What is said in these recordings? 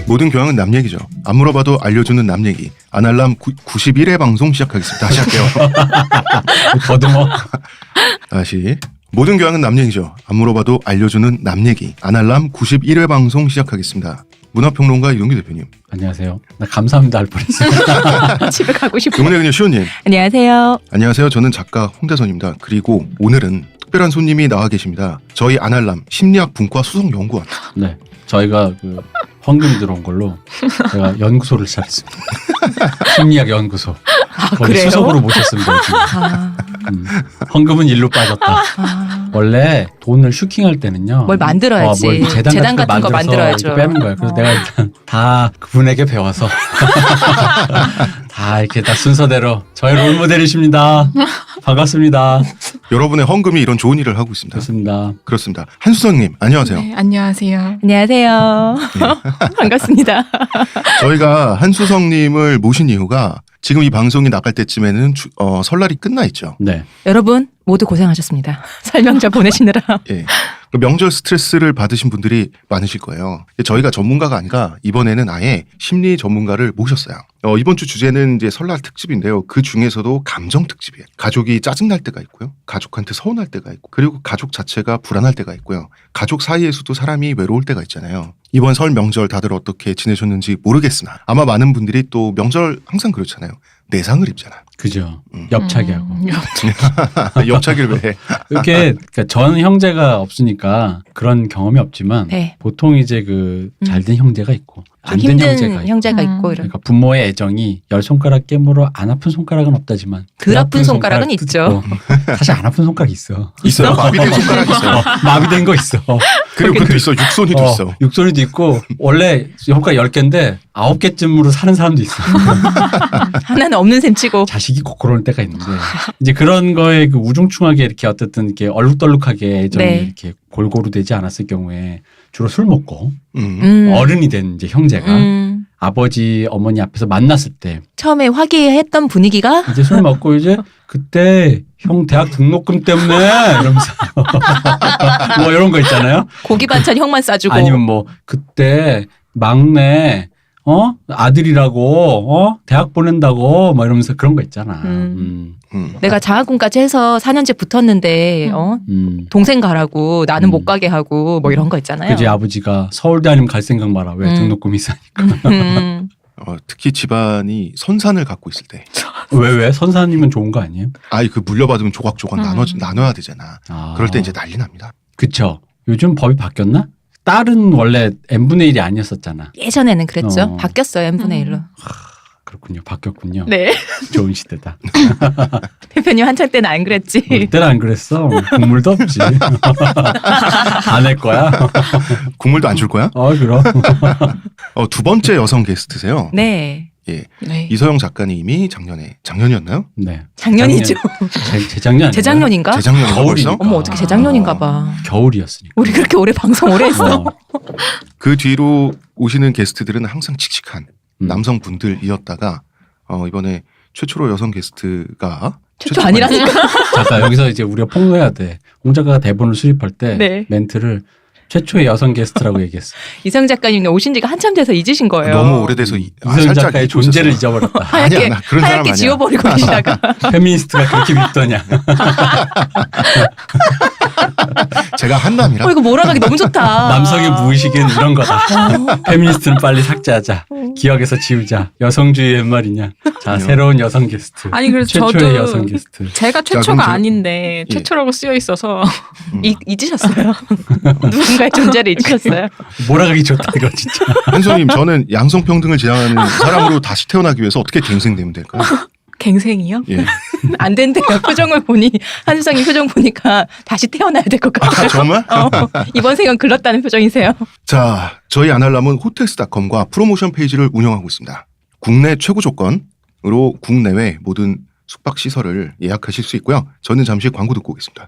모든 교양은 남 얘기죠. 안 물어봐도 알려주는 남 얘기. 아날람 91회 방송 시작하겠습니다. 다시 할게요. 더듬어. 다시. 모든 교양은 남 얘기죠. 안 물어봐도 알려주는 남 얘기. 아날람 91회 방송 시작하겠습니다. 문화평론가 이동규 대표님. 안녕하세요. 나 감사합니다 할 뻔했어요. 집에 가고 싶어. 교문의 그녀 시호님. 안녕하세요. 안녕하세요. 저는 작가 홍대선입니다. 그리고 오늘은 특별한 손님이 나와 계십니다. 저희 아날람 심리학 분과 수석연구원. 네, 저희가 그 헌금이 들어온 걸로 제가 연구소를 차렸습니다. 심리학 연구소. 거기 그래요? 수석으로 모셨습니다. 지금. 헌금은 일로 빠졌다. 원래 돈을 슈킹할 때는요. 뭘 만들어야지. 뭘 재단 같은 거 만들어야죠. 이렇게 빼는 거예요. 그래서 내가 일단 다 그분에게 배워서 다 이렇게 다 순서대로 저의 롤모델이십니다. 반갑습니다. 여러분의 헌금이 이런 좋은 일을 하고 있습니다. 좋습니다. 그렇습니다. 한수성님 안녕하세요. 네, 안녕하세요. 안녕하세요. 반갑습니다. 저희가 한수성님을 모신 이유가 지금 이 방송이 나갈 때쯤에는 설날이 끝나 있죠. 네. 여러분 모두 고생하셨습니다. 설명자 보내시느라. 예. 그 명절 스트레스를 받으신 분들이 많으실 거예요. 저희가 전문가가 아니라 이번에는 아예 심리 전문가를 모셨어요. 이번 주 주제는 이제 설날 특집인데요. 그 중에서도 감정 특집이에요. 가족이 짜증날 때가 있고요. 가족한테 서운할 때가 있고, 그리고 가족 자체가 불안할 때가 있고요. 가족 사이에서도 사람이 외로울 때가 있잖아요. 이번 설 명절 다들 어떻게 지내셨는지 모르겠으나 아마 많은 분들이 또 명절 항상 그렇잖아요. 내상을 입잖아. 그죠. 엽차기하고. 엽차기를 왜 해? 이렇게 그러니까 전 형제가 없으니까 그런 경험이 없지만 네. 보통 이제 그 잘된 형제가 있고 좀 안 된 힘든 형제가 있고. 형제가 있고 이런. 그러니까 부모의 애정이 10손가락 깨물어 안 아픈 손가락은 없다지만 덜 아픈 손가락은 손가락도 있죠. 있고. 사실 안 아픈 손가락이 있어. 있어요. 마비된 손가락 있어요. 마비된 거 있어. 그리고 그것도 있어. 육손이도 있어. 육손이도 있고 원래 손가락 10개인데 9개쯤으로 사는 사람도 있어. 하나는 없는 셈 치고. 자식이 꼭 그럴 때가 있는데 이제 그런 거에 그 우중충하게 이렇게 어쨌든 이렇게 얼룩덜룩하게 애정이 네. 이렇게 골고루 되지 않았을 경우에 주로 술 먹고 어른이 된 이제 형제가 아버지 어머니 앞에서 만났을 때 처음에 화기애애했던 분위기가 이제 술 먹고 이제 그때 형 대학 등록금 때문에 이러면서 뭐 이런 거 있잖아요. 고기 반찬 형만 싸주고. 아니면 뭐 그때 막내 아들이라고 대학 보낸다고 뭐 이러면서 그런 거 있잖아. 내가 장학금까지 해서 4년제 붙었는데 동생 가라고 나는 못 가게 하고 뭐 이런 거 있잖아요. 그지 아버지가 서울대 아니면 갈 생각 마라. 왜 등록금이 싸니까. 특히 집안이 선산을 갖고 있을 때. 왜? 선사님은 좋은 거 아니에요? 아이 그 물려받으면 조각조각 나눠야 되잖아. 그럴 때 이제 난리 납니다. 그쵸. 요즘 법이 바뀌었나? 딸은 원래 n분의 1이 아니었었잖아. 예전에는 그랬죠. 바뀌었어요. n분의 1로. 그렇군요. 바뀌었군요. 네. 좋은 시대다. 대표님 한창 때는 안 그랬지. 우리 때는 안 그랬어. 국물도 없지. 안 할 거야? 국물도 안 줄 거야? 그럼. 두 번째 여성 게스트세요. 네. 예. 네. 이서영 작가님이 작년이었나요? 네. 작년이죠. 재작년. 재작년인가? 재작년인가 겨울이니까. 벌써? 어머 어떻게 재작년인가 봐. 겨울이었으니까. 우리 그렇게 오래 방송 오래 했어. 그 뒤로 오시는 게스트들은 항상 칙칙한 남성분들이었다가 이번에 최초로 여성 게스트가 최초 아니라니까. 잠깐 여기서 이제 우리가 폭로해야 돼. 홍 작가가 대본을 수립할 때 네. 멘트를 최초의 여성 게스트라고 얘기했어. 이성 작가님 오신 지가 한참 돼서 잊으신 거예요. 너무 오래돼서 이성 작가의 잊고 존재를 있었어. 잊어버렸다. 아니야, 나 그런 사람 하얗게 아니야. 지워버리고 계시다가. 페미니스트가 그렇게 믿더냐. 제가 한남이라. 이거 몰아가기 너무 좋다. 남성의 무의식은 이런 거다. 페미니스트는 빨리 삭제하자. 기억에서 지우자. 여성주의 옛말이냐. 자, 새로운 여성 게스트. 아니 그래서 최초의 저도 여성 게스트. 제가 그럼 최초가 저- 아닌데 최초라고 쓰여 있어서 잊으셨어요. 누군가의 존재를 잊으셨어요. 몰아가기 좋다 이거 진짜. 한소님, 저는 양성평등을 지향하는 사람으로 다시 태어나기 위해서 어떻게 갱생되면 될까요? 갱생이요? 예. 안 된대요. 표정을 보니 한수성님 표정 보니까 다시 태어나야 될 것 같아요. 정말? 이번 생은 글렀다는 표정이세요. 자, 저희 아날람은 호텔스닷컴과 프로모션 페이지를 운영하고 있습니다. 국내 최고 조건으로 국내외 모든 숙박시설을 예약하실 수 있고요. 저는 잠시 광고 듣고 오겠습니다.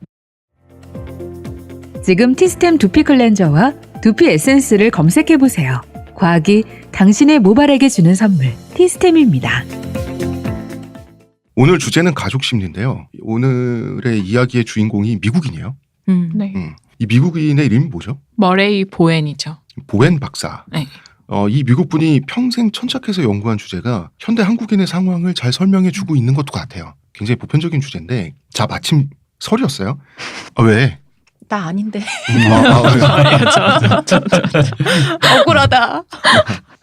지금 티스템 두피 클렌저와 두피 에센스를 검색해보세요. 과학이 당신의 모발에게 주는 선물, 티스템입니다. 오늘 주제는 가족 심리인데요. 오늘의 이야기의 주인공이 미국인이에요. 네. 이 미국인의 이름이 뭐죠? 머레이 보엔이죠. 보엔 박사. 네. 이 미국 분이 평생 천착해서 연구한 주제가 현대 한국인의 상황을 잘 설명해주고 있는 것도 같아요. 굉장히 보편적인 주제인데, 자 마침 설이었어요. 왜? 나 아닌데. 저. 억울하다.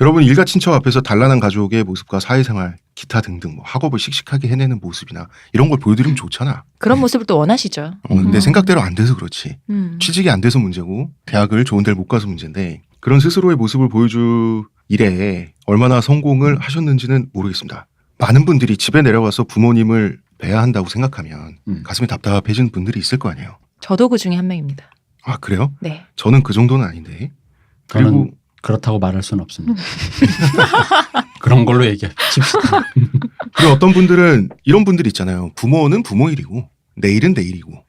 여러분 일가 친척 앞에서 단란한 가족의 모습과 사회생활, 기타 등등 뭐 학업을 씩씩하게 해내는 모습이나 이런 걸 보여드리면 좋잖아. 그런 모습을 또 원하시죠. 근데 생각대로 안 돼서 그렇지. 취직이 안 돼서 문제고 대학을 좋은 데를 못 가서 문제인데 그런 스스로의 모습을 보여줄 일에 얼마나 성공을 하셨는지는 모르겠습니다. 많은 분들이 집에 내려가서 부모님을 뵈야 한다고 생각하면 가슴이 답답해지는 분들이 있을 거 아니에요. 저도 그 중에 한 명입니다. 아 그래요? 네. 저는 그 정도는 아닌데. 저는 그리고 그렇다고 말할 수는 없습니다. 그런 걸로 얘기합시다. 그리고 어떤 분들은 이런 분들이 있잖아요. 부모는 부모 일이고 내일은 내 일이고.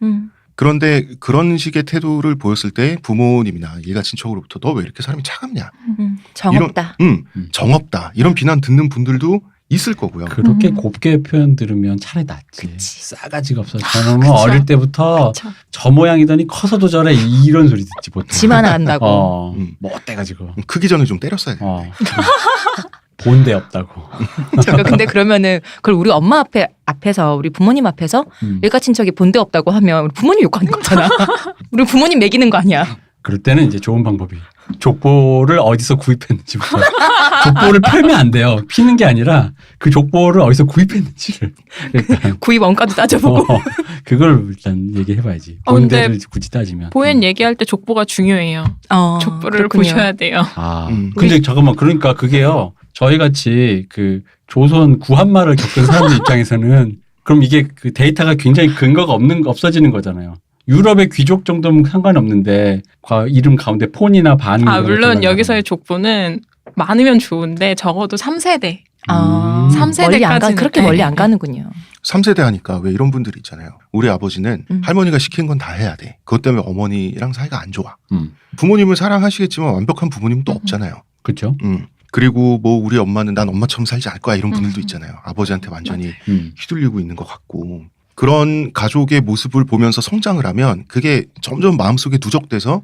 그런데 그런 식의 태도를 보였을 때 부모님이나 일가 친척으로부터 너 왜 이렇게 사람이 차갑냐. 정없다. 정없다. 이런 비난 듣는 분들도 있을 거고요. 그렇게 곱게 표현 들으면 차라리 낫지. 그치. 싸가지가 없어. 저는 뭐 어릴 때부터 그쵸. 저 모양이더니 커서도 저래 이런 소리 듣지 보통. 집 하나 한다고. 뭐 어때가지고. 크기 전에 좀 때렸어야 돼. 본데 없다고. 근데 그러면은 그걸 우리 엄마 앞에서 우리 부모님 앞에서 일가 친척이 본데 없다고 하면 우리 부모님 욕하는 거잖아. 우리 부모님 매기는 거 아니야. 그럴 때는 이제 좋은 방법이 족보를 어디서 구입했는지부터. 족보를 팔면 안 돼요. 피는 게 아니라 그 족보를 어디서 구입했는지를 일단 구입 원가도 따져보고. 그걸 일단 얘기해봐야지. 근데 본데를 굳이 따지면. 보엔 얘기할 때 족보가 중요해요. 족보를 그렇군요. 보셔야 돼요. 근데 잠깐만 그러니까 그게요. 저희 같이 그 조선 구한말을 겪은 사람들 입장에서는 그럼 이게 그 데이터가 굉장히 근거가 없어지는 거잖아요. 유럽의 귀족 정도면 상관없는데 이름 가운데 폰이나 반. 물론 여기서의 족보는 많으면 좋은데 적어도 3세대. 3세대까지는 그렇게 멀리 안 가는군요. 3세대 하니까 왜 이런 분들이 있잖아요. 우리 아버지는 할머니가 시킨 건 다 해야 돼. 그것 때문에 어머니랑 사이가 안 좋아. 부모님을 사랑하시겠지만 완벽한 부모님은 또 없잖아요. 그렇죠. 그리고 뭐 우리 엄마는 난 엄마처럼 살지 않을 거야 이런 분들도 있잖아요. 아버지한테 완전히 휘둘리고 있는 것 같고. 그런 가족의 모습을 보면서 성장을 하면 그게 점점 마음속에 누적돼서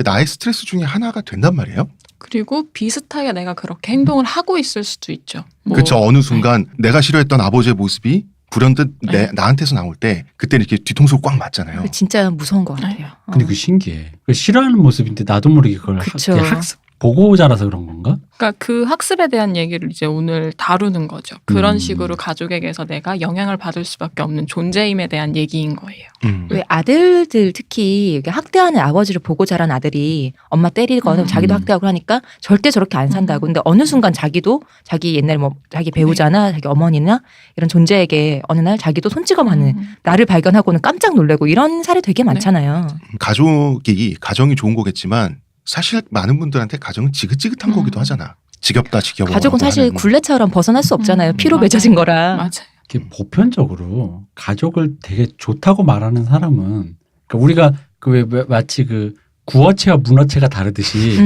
나의 스트레스 중에 하나가 된단 말이에요. 그리고 비슷하게 내가 그렇게 행동을 하고 있을 수도 있죠. 그렇죠. 어느 순간 내가 싫어했던 아버지의 모습이 불현듯 나한테서 나올 때 그때는 이렇게 뒤통수 꽉 맞잖아요. 진짜 무서운 것 같아요. 근데 그 신기해. 그 싫어하는 모습인데 나도 모르게 그걸 학습 보고 자라서 그런 건가? 그러니까 그 학습에 대한 얘기를 이제 오늘 다루는 거죠. 그런 식으로 가족에게서 내가 영향을 받을 수밖에 없는 존재임에 대한 얘기인 거예요. 왜 아들들 특히 이렇게 학대하는 아버지를 보고 자란 아들이 엄마 때리거나 자기도 학대하고 하니까 절대 저렇게 안 산다고. 근데 어느 순간 자기도 자기 옛날 뭐 자기 배우자나 자기 어머니나 이런 존재에게 어느 날 자기도 손찌검하는 나를 발견하고는 깜짝 놀래고 이런 사례 되게 많잖아요. 가정이 좋은 거겠지만 사실 많은 분들한테 가정은 지긋지긋한 거기도 하잖아. 지겹다 지겨워. 가족은 사실 굴레처럼 벗어날 수 없잖아요. 피로 맺어진 거라. 맞아요. 보편적으로 가족을 되게 좋다고 말하는 사람은 그러니까 우리가 왜 마치 그 구어체와 문어체가 다르듯이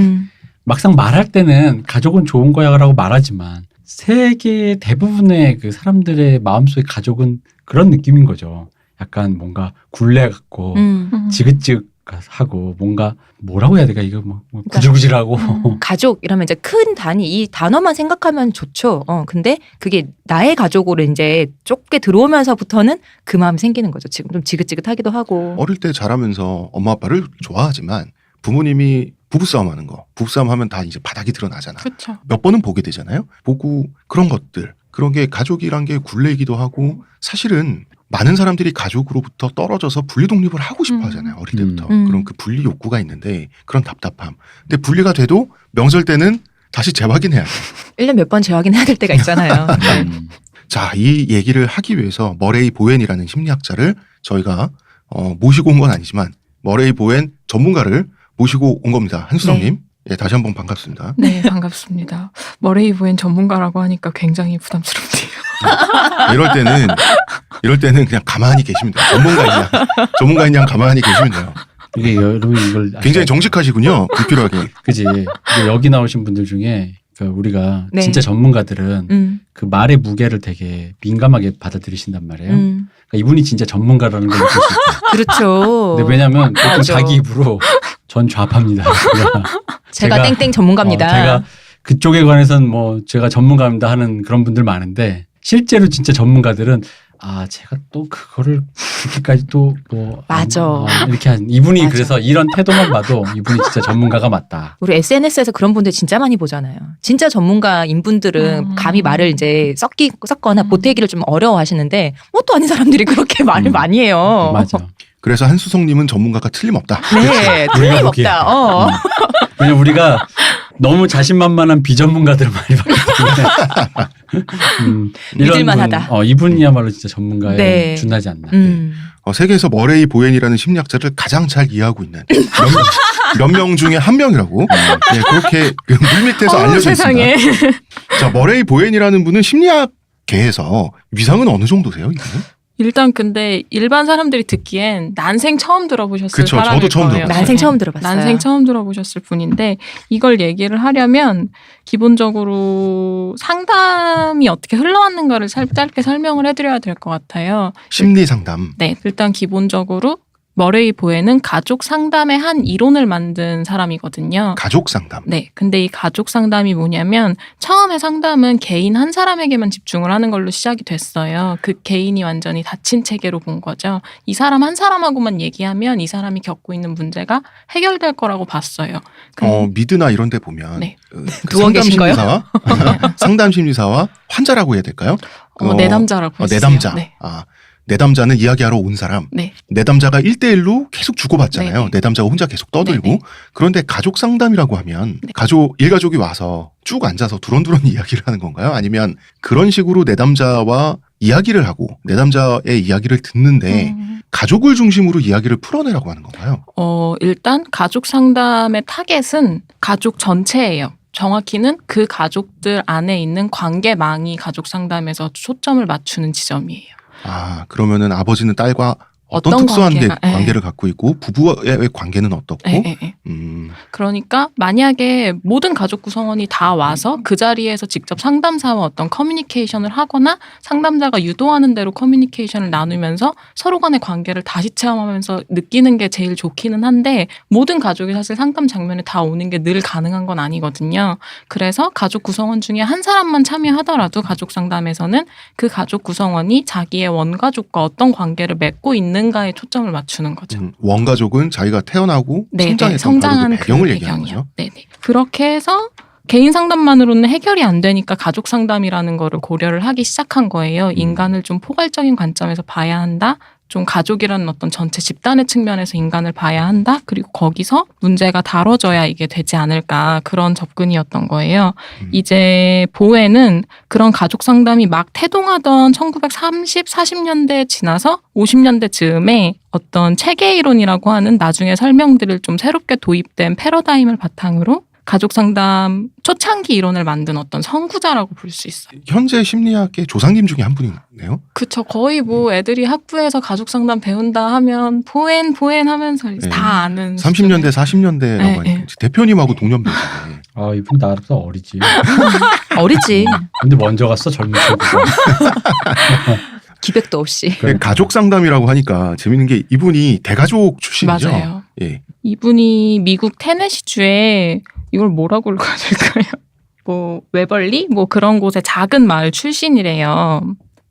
막상 말할 때는 가족은 좋은 거야라고 말하지만 세계 대부분의 그 사람들의 마음속의 가족은 그런 느낌인 거죠. 약간 뭔가 굴레 같고 지긋지긋하고 뭔가 뭐라고 해야 될까 이거 뭐 구질구질하고 가족 이러면 이제 큰 단위 이 단어만 생각하면 좋죠. 근데 그게 나의 가족으로 이제 좁게 들어오면서부터는 그 마음이 생기는 거죠. 지금 좀 지긋지긋하기도 하고. 어릴 때 자라면서 엄마 아빠를 좋아하지만 부모님이 부부싸움하는 거, 부부싸움 하면 다 이제 바닥이 드러나잖아. 그렇죠. 몇 번은 보게 되잖아요. 보고 그런 것들, 그런 게 가족이란 게 굴레이기도 하고 사실은 많은 사람들이 가족으로부터 떨어져서 분리 독립을 하고 싶어 하잖아요. 어릴 때부터. 그런 그 분리 욕구가 있는데 그런 답답함. 근데 분리가 돼도 명절 때는 다시 재확인해야 돼. 1년 몇 번 재확인해야 될 때가 있잖아요. 자, 이 얘기를 하기 위해서 머레이 보웬이라는 심리학자를 저희가 모시고 온 건 아니지만 머레이 보웬 전문가를 모시고 온 겁니다. 한수정님. 예, 다시 한번 반갑습니다. 네, 반갑습니다. 머레이 보엔 전문가라고 하니까 굉장히 부담스럽네요. 이럴 때는 그냥 가만히 계시면 돼요. 전문가인 양 가만히 계시면 돼요. 이게 여러분 이걸 굉장히 정직하시군요. 불필요하게. 그지. 여기 나오신 분들 중에 그러니까 우리가 네. 진짜 전문가들은 그 말의 무게를 되게 민감하게 받아들이신단 말이에요. 그러니까 이분이 진짜 전문가라는 걸 느낄 수 있어요. 그렇죠. 근데 왜냐하면 보통 맞아. 자기 입으로 전 좌파입니다. 제가 땡땡 전문가입니다. 제가 그쪽에 관해서는 뭐 제가 전문가입니다 하는 그런 분들 많은데 실제로 진짜 전문가들은 제가 또 그거를 그렇게까지 또 뭐 맞아. 이렇게 한 이분이 맞아. 그래서 이런 태도만 봐도 이분이 진짜 전문가가 맞다. 우리 SNS에서 그런 분들 진짜 많이 보잖아요. 진짜 전문가인 분들은 감히 말을 이제 섞거나 보태기를 좀 어려워하시는데 뭣도 아닌 사람들이 그렇게 말을 많이 해요. 맞아. 그래서 한수성님은 전문가가 틀림없다. 네, 우리가 보기에. 틀림없다. 왜냐면 우리가 너무 자신만만한 비전문가들을 많이 봤기 때문에 믿을만하다. 이분이야말로 진짜 전문가에 네. 준하지 않나. 세계에서 머레이 보엔이라는 심리학자를 가장 잘 이해하고 있는 몇 명 중에 한 명이라고 그렇게 그 물밑에서 알려져 세상에. 있습니다. 자, 머레이 보엔이라는 분은 심리학계에서 위상은 어느 정도세요? 이분은? 일단 근데 일반 사람들이 듣기엔 난생 처음 들어보셨을 그쵸, 사람일 저도 처음 거예요. 들어봤어요. 난생 처음 들어봤어요. 난생 처음 들어보셨을 분인데 이걸 얘기를 하려면 기본적으로 상담이 어떻게 흘러왔는가를 짧게 설명을 해드려야 될 것 같아요. 심리 상담. 네, 일단 기본적으로 머레이 보엔은 가족 상담의 한 이론을 만든 사람이거든요. 가족 상담. 네, 근데 이 가족 상담이 뭐냐면 처음에 상담은 개인 한 사람에게만 집중을 하는 걸로 시작이 됐어요. 그 개인이 완전히 닫힌 체계로 본 거죠. 이 사람 한 사람하고만 얘기하면 이 사람이 겪고 있는 문제가 해결될 거라고 봤어요. 미드나 이런 데 보면 네. 그 누워 계신가요? 상담 심리사와 환자라고 해야 될까요? 내담자라고 했어요. 내담자. 네. 내담자는 이야기하러 온 사람. 네. 내담자가 1대1로 계속 주고받잖아요. 네네. 내담자가 혼자 계속 떠들고. 네네. 그런데 가족 상담이라고 하면 네. 일가족이 와서 쭉 앉아서 두런두런 이야기를 하는 건가요? 아니면 그런 식으로 내담자와 이야기를 하고 내담자의 이야기를 듣는데 가족을 중심으로 이야기를 풀어내라고 하는 건가요? 일단 가족 상담의 타겟은 가족 전체예요. 정확히는 그 가족들 안에 있는 관계망이 가족 상담에서 초점을 맞추는 지점이에요. 그러면은 아버지는 딸과 어떤 어떤 특수한 관계가, 관계를 갖고 있고 부부의 관계는 어떻고 그러니까 만약에 모든 가족 구성원이 다 와서 그 자리에서 직접 상담사와 어떤 커뮤니케이션을 하거나 상담자가 유도하는 대로 커뮤니케이션을 나누면서 서로 간의 관계를 다시 체험하면서 느끼는 게 제일 좋기는 한데 모든 가족이 사실 상담 장면에 다 오는 게 늘 가능한 건 아니거든요. 그래서 가족 구성원 중에 한 사람만 참여하더라도 가족 상담에서는 그 가족 구성원이 자기의 원가족과 어떤 관계를 맺고 있는가에 초점을 맞추는 거죠. 원가족은 자기가 태어나고 네네, 성장했던 바로 성장한 그 배경을 그 얘기하는 배경이요. 거죠. 네네. 그렇게 해서 개인 상담만으로는 해결이 안 되니까 가족 상담이라는 거를 고려를 하기 시작한 거예요. 인간을 좀 포괄적인 관점에서 봐야 한다. 좀 가족이라는 어떤 전체 집단의 측면에서 인간을 봐야 한다. 그리고 거기서 문제가 다뤄져야 이게 되지 않을까. 그런 접근이었던 거예요. 이제 보엔은 그런 가족 상담이 막 태동하던 1930, 40년대 지나서 50년대 즈음에 어떤 체계 이론이라고 하는 나중에 설명들을 좀 새롭게 도입된 패러다임을 바탕으로 가족 상담 초창기 이론을 만든 어떤 선구자라고 볼 수 있어요. 현재 심리학의 조상님 중에 한 분이네요. 그쵸. 거의 뭐 애들이 학부에서 가족 상담 배운다 하면 보엔 하면서 네. 다 아는 30년대, 40년대라고 네, 하니까 네. 대표님하고 동년배인데. 이분 나보다 어리지. 어리지. 근데 먼저 갔어 젊은 친구가. 기백도 없이. 가족 상담이라고 하니까 재밌는 게 이분이 대가족 출신이죠. 맞아요. 예. 이분이 미국 테네시주에 이걸 뭐라고 읽어야 될까요? 뭐 웨벌리? 뭐 그런 곳의 작은 마을 출신이래요.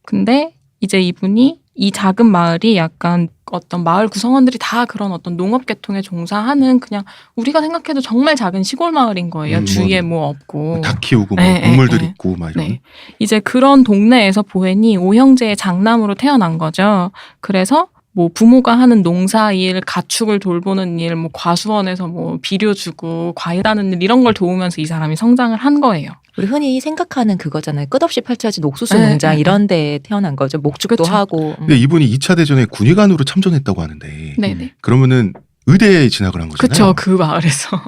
근데 이제 이분이 이 작은 마을이 약간 어떤 마을 구성원들이 다 그런 어떤 농업 계통에 종사하는 그냥 우리가 생각해도 정말 작은 시골 마을인 거예요. 주위에 뭐 없고. 닭 키우고 뭐 네, 동물들 네, 있고 막 이런. 네. 이제 그런 동네에서 보엔이 오형제의 장남으로 태어난 거죠. 그래서 뭐 부모가 하는 농사일, 가축을 돌보는 일, 뭐 과수원에서 뭐 비료 주고 과일 하는 일 이런 걸 도우면서 이 사람이 성장을 한 거예요. 우리 흔히 생각하는 그거잖아요. 끝없이 펼쳐진 옥수수 네, 농장 네. 이런 데 태어난 거죠. 목축도 그쵸. 하고. 근데 이분이 2차 대전에 군의관으로 참전했다고 하는데 네네. 그러면은 의대에 진학을 한 거잖아요. 그쵸. 그 마을에서.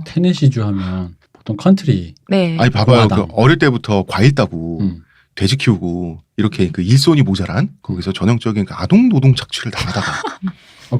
테네시주 하면 보통 컨트리. 네. 아니 봐봐요. 마당. 그 어릴 때부터 과일 따고 돼지 키우고 이렇게 그 일손이 모자란 거기서 전형적인 그 아동 노동 착취를 당하다가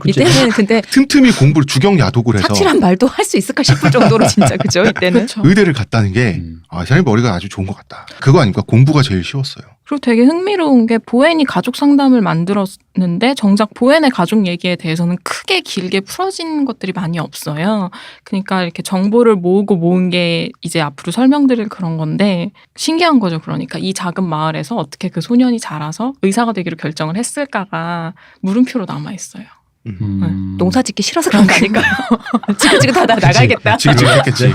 그치. 이때는 근데 틈틈이 공부를 주경 야독을 해서 착취란 말도 할 수 있을까 싶을 정도로 진짜 그죠 이때는. 그쵸. 의대를 갔다는 게 이 사람이 머리가 아주 좋은 것 같다. 그거 아닙니까? 공부가 제일 쉬웠어요. 그리고 되게 흥미로운 게 보엔이 가족 상담을 만들었는데 정작 보엔의 가족 얘기에 대해서는 크게 길게 풀어진 것들이 많이 없어요. 그러니까 이렇게 정보를 모은 게 이제 앞으로 설명드릴 그런 건데 신기한 거죠. 그러니까 이 작은 마을에서 어떻게 그 소년이 자라서 의사가 되기로 결정을 했을까가 물음표로 남아있어요. 농사 짓기 싫어서 그런 거 아닐까요? 지긋지긋하다 나가야겠다. 지긋지긋했겠지.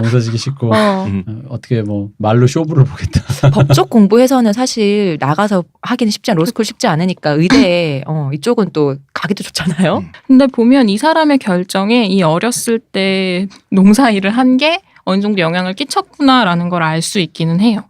농사지기 쉽고 어. 어떻게 뭐 말로 쇼부를 보겠다. 법적 공부해서는 사실 나가서 하기는 쉽지 로스쿨 쉽지 않으니까 의대 이쪽은 또 가기도 좋잖아요. 근데 보면 이 사람의 결정에 이 어렸을 때 농사 일을 한 게 어느 정도 영향을 끼쳤구나라는 걸 알 수 있기는 해요.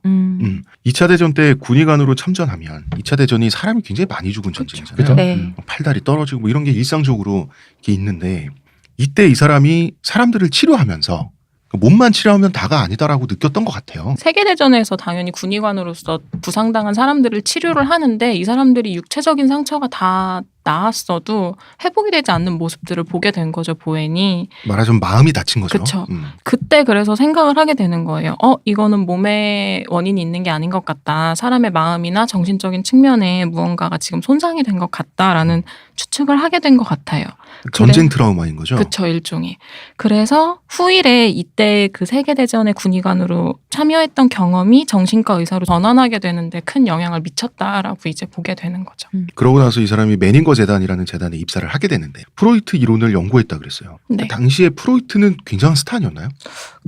2차 대전 때 군의관으로 참전하면 2차 대전이 사람이 굉장히 많이 죽은 전쟁이잖아요. 그죠? 네. 팔다리 떨어지고 뭐 이런 게 일상적으로 이렇게 있는데 이때 이 사람이 사람들을 치료하면서 몸만 치료하면 다가 아니다라고 느꼈던 것 같아요. 세계대전에서 당연히 군의관으로서 부상당한 사람들을 치료를 하는데 이 사람들이 육체적인 상처가 다 나았어도 회복이 되지 않는 모습들을 보게 된 거죠, 보엔이. 말하자면 마음이 다친 거죠. 그쵸. 그때 그래서 생각을 하게 되는 거예요. 이거는 몸에 원인이 있는 게 아닌 것 같다. 사람의 마음이나 정신적인 측면에 무언가가 지금 손상이 된 것 같다라는 추측을 하게 된 것 같아요. 전쟁 트라우마인 거죠. 그렇죠, 일종의. 그래서 후일에 이때 그 세계대전의 군의관으로 참여했던 경험이 정신과 의사로 전환하게 되는데 큰 영향을 미쳤다라고 이제 보게 되는 거죠. 그러고 나서 이 사람이 메닝거 재단이라는 재단에 입사를 하게 되는데 프로이트 이론을 연구했다 그랬어요. 네. 당시에 프로이트는 굉장한 스타 아니었나요?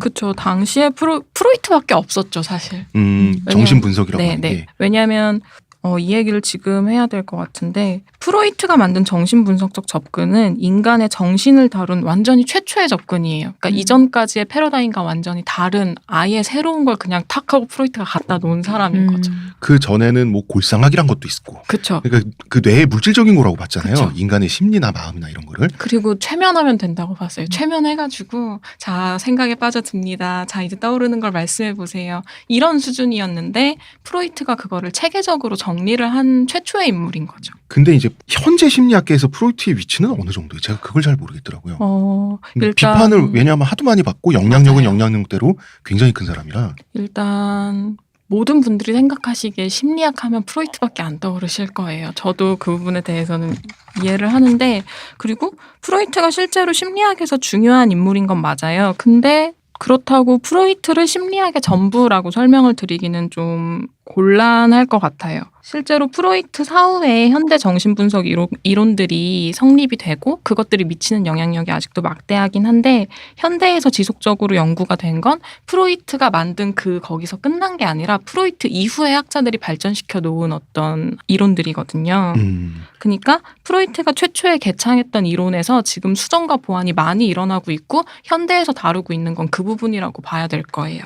그렇죠. 당시에 프로이트밖에 없었죠, 사실. 정신분석이라고 하는 게. 네. 왜냐하면 이 얘기를 지금 해야 될 것 같은데 프로이트가 만든 정신분석적 접근은 인간의 정신을 다룬 완전히 최초의 접근이에요. 그러니까 이전까지의 패러다임과 완전히 다른 아예 새로운 걸 그냥 탁 하고 프로이트가 갖다 놓은 사람인 거죠. 그 전에는 뭐 골상학이란 것도 있고. 그렇죠. 그러니까 그 뇌의 물질적인 거라고 봤잖아요. 그쵸. 인간의 심리나 마음이나 이런 거를. 그리고 최면하면 된다고 봤어요. 최면해가지고 자 생각에 빠져듭니다. 자 이제 떠오르는 걸 말씀해 보세요. 이런 수준이었는데 프로이트가 그거를 체계적으로 정리를 한 최초의 인물인 거죠. 근데 이제 현재 심리학계에서 프로이트의 위치는 어느 정도예요? 제가 그걸 잘 모르겠더라고요. 일단 비판을 왜냐하면 하도 많이 받고 영향력은 맞아요. 영향력대로 굉장히 큰 사람이라. 일단 모든 분들이 생각하시기에 심리학 하면 프로이트밖에 안 떠오르실 거예요. 저도 그 부분에 대해서는 이해를 하는데 그리고 프로이트가 실제로 심리학에서 중요한 인물인 건 맞아요. 근데 그렇다고 프로이트를 심리학의 전부라고 설명을 드리기는 좀 곤란할 것 같아요. 실제로 프로이트 사후에 현대 정신분석 이론들이 성립이 되고 그것들이 미치는 영향력이 아직도 막대하긴 한데 현대에서 지속적으로 연구가 된 건 프로이트가 만든 거기서 끝난 게 아니라 프로이트 이후에 학자들이 발전시켜 놓은 어떤 이론들이거든요. 그러니까 프로이트가 최초에 개창했던 이론에서 지금 수정과 보완이 많이 일어나고 있고 현대에서 다루고 있는 건 그 부분이라고 봐야 될 거예요.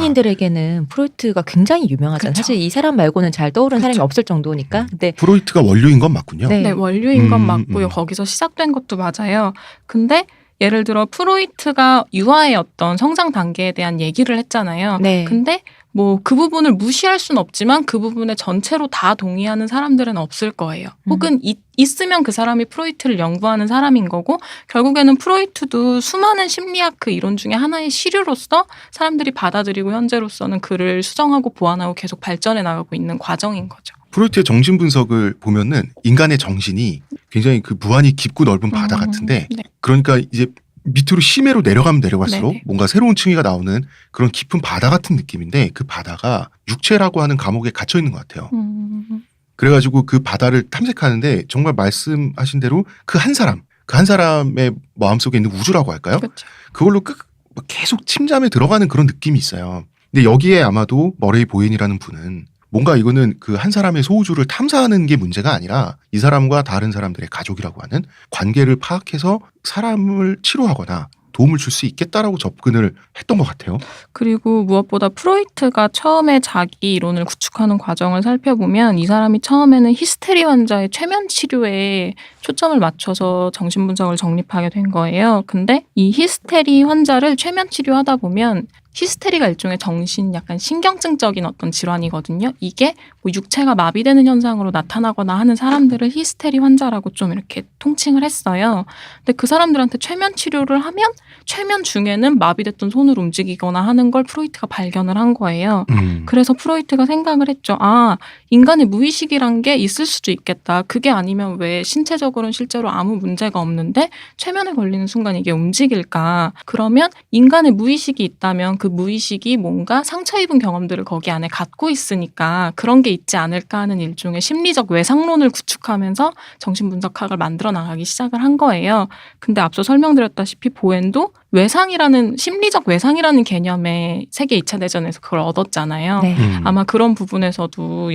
일반인들에게는 프로이트가 굉장히 유명하잖아요. 그쵸. 사실 이 사람 말고는 잘 떠오르는 사람이 없을 정도니까. 근데 프로이트가 원료인 건 맞군요. 네. 네, 원료인 건 맞고요. 거기서 시작된 것도 맞아요. 근데 예를 들어 프로이트가 유아의 어떤 성장 단계에 대한 얘기를 했잖아요. 네. 근데 뭐 그 부분을 무시할 수는 없지만 그 부분에 전체로 다 동의하는 사람들은 없을 거예요. 혹은 있으면 그 사람이 프로이트를 연구하는 사람인 거고 결국에는 프로이트도 수많은 심리학 그 이론 중에 하나의 시류로서 사람들이 받아들이고 현재로서는 그를 수정하고 보완하고 계속 발전해 나가고 있는 과정인 거죠. 프로이트의 정신 분석을 보면은 인간의 정신이 굉장히 그 무한히 깊고 넓은 바다 같은데 네. 그러니까 이제 밑으로 심해로 내려가면 내려갈수록 네네. 뭔가 새로운 층위가 나오는 그런 깊은 바다 같은 느낌인데 그 바다가 육체라고 하는 감옥에 갇혀 있는 것 같아요. 그래가지고 그 바다를 탐색하는데 정말 말씀하신 대로 그 한 사람의 마음속에 있는 우주라고 할까요? 그렇죠. 그걸로 계속 침잠에 들어가는 그런 느낌이 있어요. 근데 여기에 아마도 머레이 보엔이라는 분은 뭔가 이거는 그 한 사람의 소우주를 탐사하는 게 문제가 아니라 이 사람과 다른 사람들의 가족이라고 하는 관계를 파악해서 사람을 치료하거나 도움을 줄 수 있겠다라고 접근을 했던 것 같아요. 그리고 무엇보다 프로이트가 처음에 자기 이론을 구축하는 과정을 살펴보면 이 사람이 처음에는 히스테리 환자의 최면 치료에 초점을 맞춰서 정신분석을 정립하게 된 거예요. 근데 이 히스테리 환자를 최면 치료하다 보면 히스테리가 일종의 정신 약간 신경증적인 어떤 질환이거든요. 이게 뭐 육체가 마비되는 현상으로 나타나거나 하는 사람들을 히스테리 환자라고 좀 이렇게 통칭을 했어요. 근데 그 사람들한테 최면 치료를 하면 최면 중에는 마비됐던 손을 움직이거나 하는 걸 프로이트가 발견을 한 거예요. 그래서 프로이트가 생각을 했죠. 아, 인간의 무의식이란 게 있을 수도 있겠다. 그게 아니면 왜 신체적으로는 실제로 아무 문제가 없는데 최면에 걸리는 순간 이게 움직일까? 그러면 인간의 무의식이 있다면 그 무의식이 뭔가 상처 입은 경험들을 거기 안에 갖고 있으니까 그런 게 있지 않을까 하는 일종의 심리적 외상론을 구축하면서 정신분석학을 만들어 나가기 시작을 한 거예요. 근데 앞서 설명드렸다시피 보엔도 외상이라는 심리적 외상이라는 개념의 세계 2차 대전에서 그걸 얻었잖아요. 네. 아마 그런 부분에서도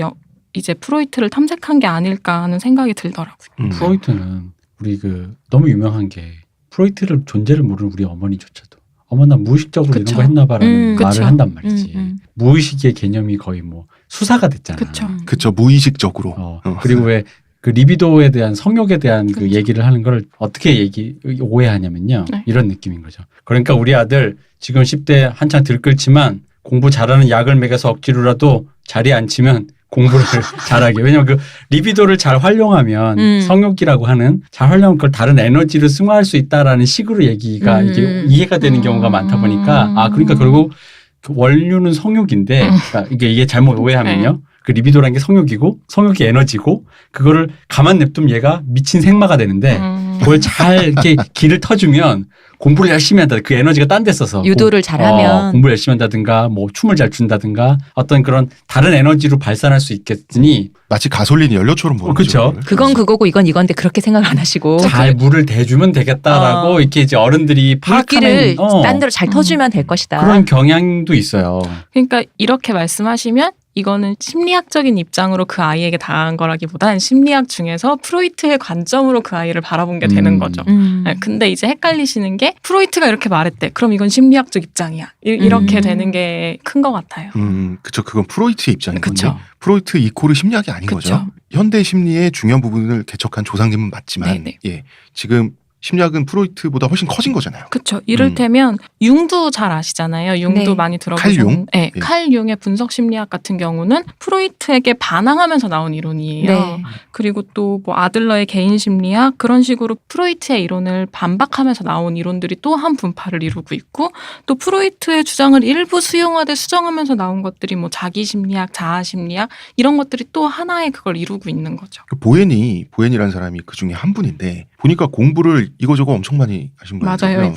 이제 프로이트를 탐색한 게 아닐까 하는 생각이 들더라고요. 프로이트는 우리 그 너무 유명한 게 프로이트를 존재를 모르는 우리 어머니조차도 어머 나 무의식적으로 그쵸. 이런 거 했나봐라는 말을 그쵸. 한단 말이지. 무의식의 개념이 거의 뭐 수사가 됐잖아. 그쵸. 그쵸. 무의식적으로. 그리고 왜 그 리비도에 대한 성욕에 대한 그 그쵸. 얘기를 하는 걸 어떻게 오해하냐면요. 네. 이런 느낌인 거죠. 그러니까 우리 아들 지금 10대 한창 들끓지만 공부 잘하는 약을 먹여서 억지로라도 자리에 앉히면 공부를 잘하게. 왜냐면 그 리비도를 잘 활용하면 성욕이라고 하는 잘 활용하면 그걸 다른 에너지를 승화할 수 있다라는 식으로 얘기가 이게 이해가 되는 경우가 많다 보니까 그러니까 결국 그 원류는 성욕인데 그러니까 이게 잘못 오해하면요. 그 리비도라는 게 성욕이고 성욕이 에너지고 그거를 가만 냅두면 얘가 미친 생마가 되는데 그걸 잘 이렇게 길을 터주면 공부를 열심히 한다. 그 에너지가 딴 데 써서 유도를 잘하면 공부를 열심히 한다든가 뭐 춤을 잘 춘다든가 어떤 그런 다른 에너지로 발산할 수 있겠으니 마치 가솔린이 연료처럼 보는 그쵸. 그건 그거고 이건 이건데 그렇게 생각 안 하시고 잘 물을 대주면 되겠다라고 이렇게 이제 어른들이 물기를 파악하는 딴 데로 잘 터주면 될 것이다. 그런 경향도 있어요. 그러니까 이렇게 말씀하시면 이거는 심리학적인 입장으로 그 아이에게 당한 거라기보단 심리학 중에서 프로이트의 관점으로 그 아이를 바라본 게 되는 거죠. 네, 근데 이제 헷갈리시는 게 프로이트가 이렇게 말했대. 그럼 이건 심리학적 입장이야. 이렇게 되는 게 큰 것 같아요. 그쵸. 그건 프로이트의 입장인 그쵸. 건데 프로이트 이코르 심리학이 아닌 그쵸. 거죠. 현대 심리의 중요한 부분을 개척한 조상님은 맞지만 네네. 예, 지금 심리학은 프로이트보다 훨씬 커진 거잖아요. 그렇죠. 이를테면 융도 잘 아시잖아요. 융도 네. 많이 칼 융? 들어보셨는데 네, 예. 칼 융의 분석 심리학 같은 경우는 프로이트에게 반항하면서 나온 이론이에요. 네. 그리고 또 뭐 아들러의 개인 심리학 그런 식으로 프로이트의 이론을 반박하면서 나온 이론들이 또 한 분파를 이루고 있고 또 프로이트의 주장을 일부 수용하되 수정하면서 나온 것들이 뭐 자기 심리학, 자아 심리학 이런 것들이 또 하나의 그걸 이루고 있는 거죠. 보엔이라는 사람이 그 중에 한 분인데 보니까 공부를 이거저거 엄청 많이 하신 거예요. 맞아요,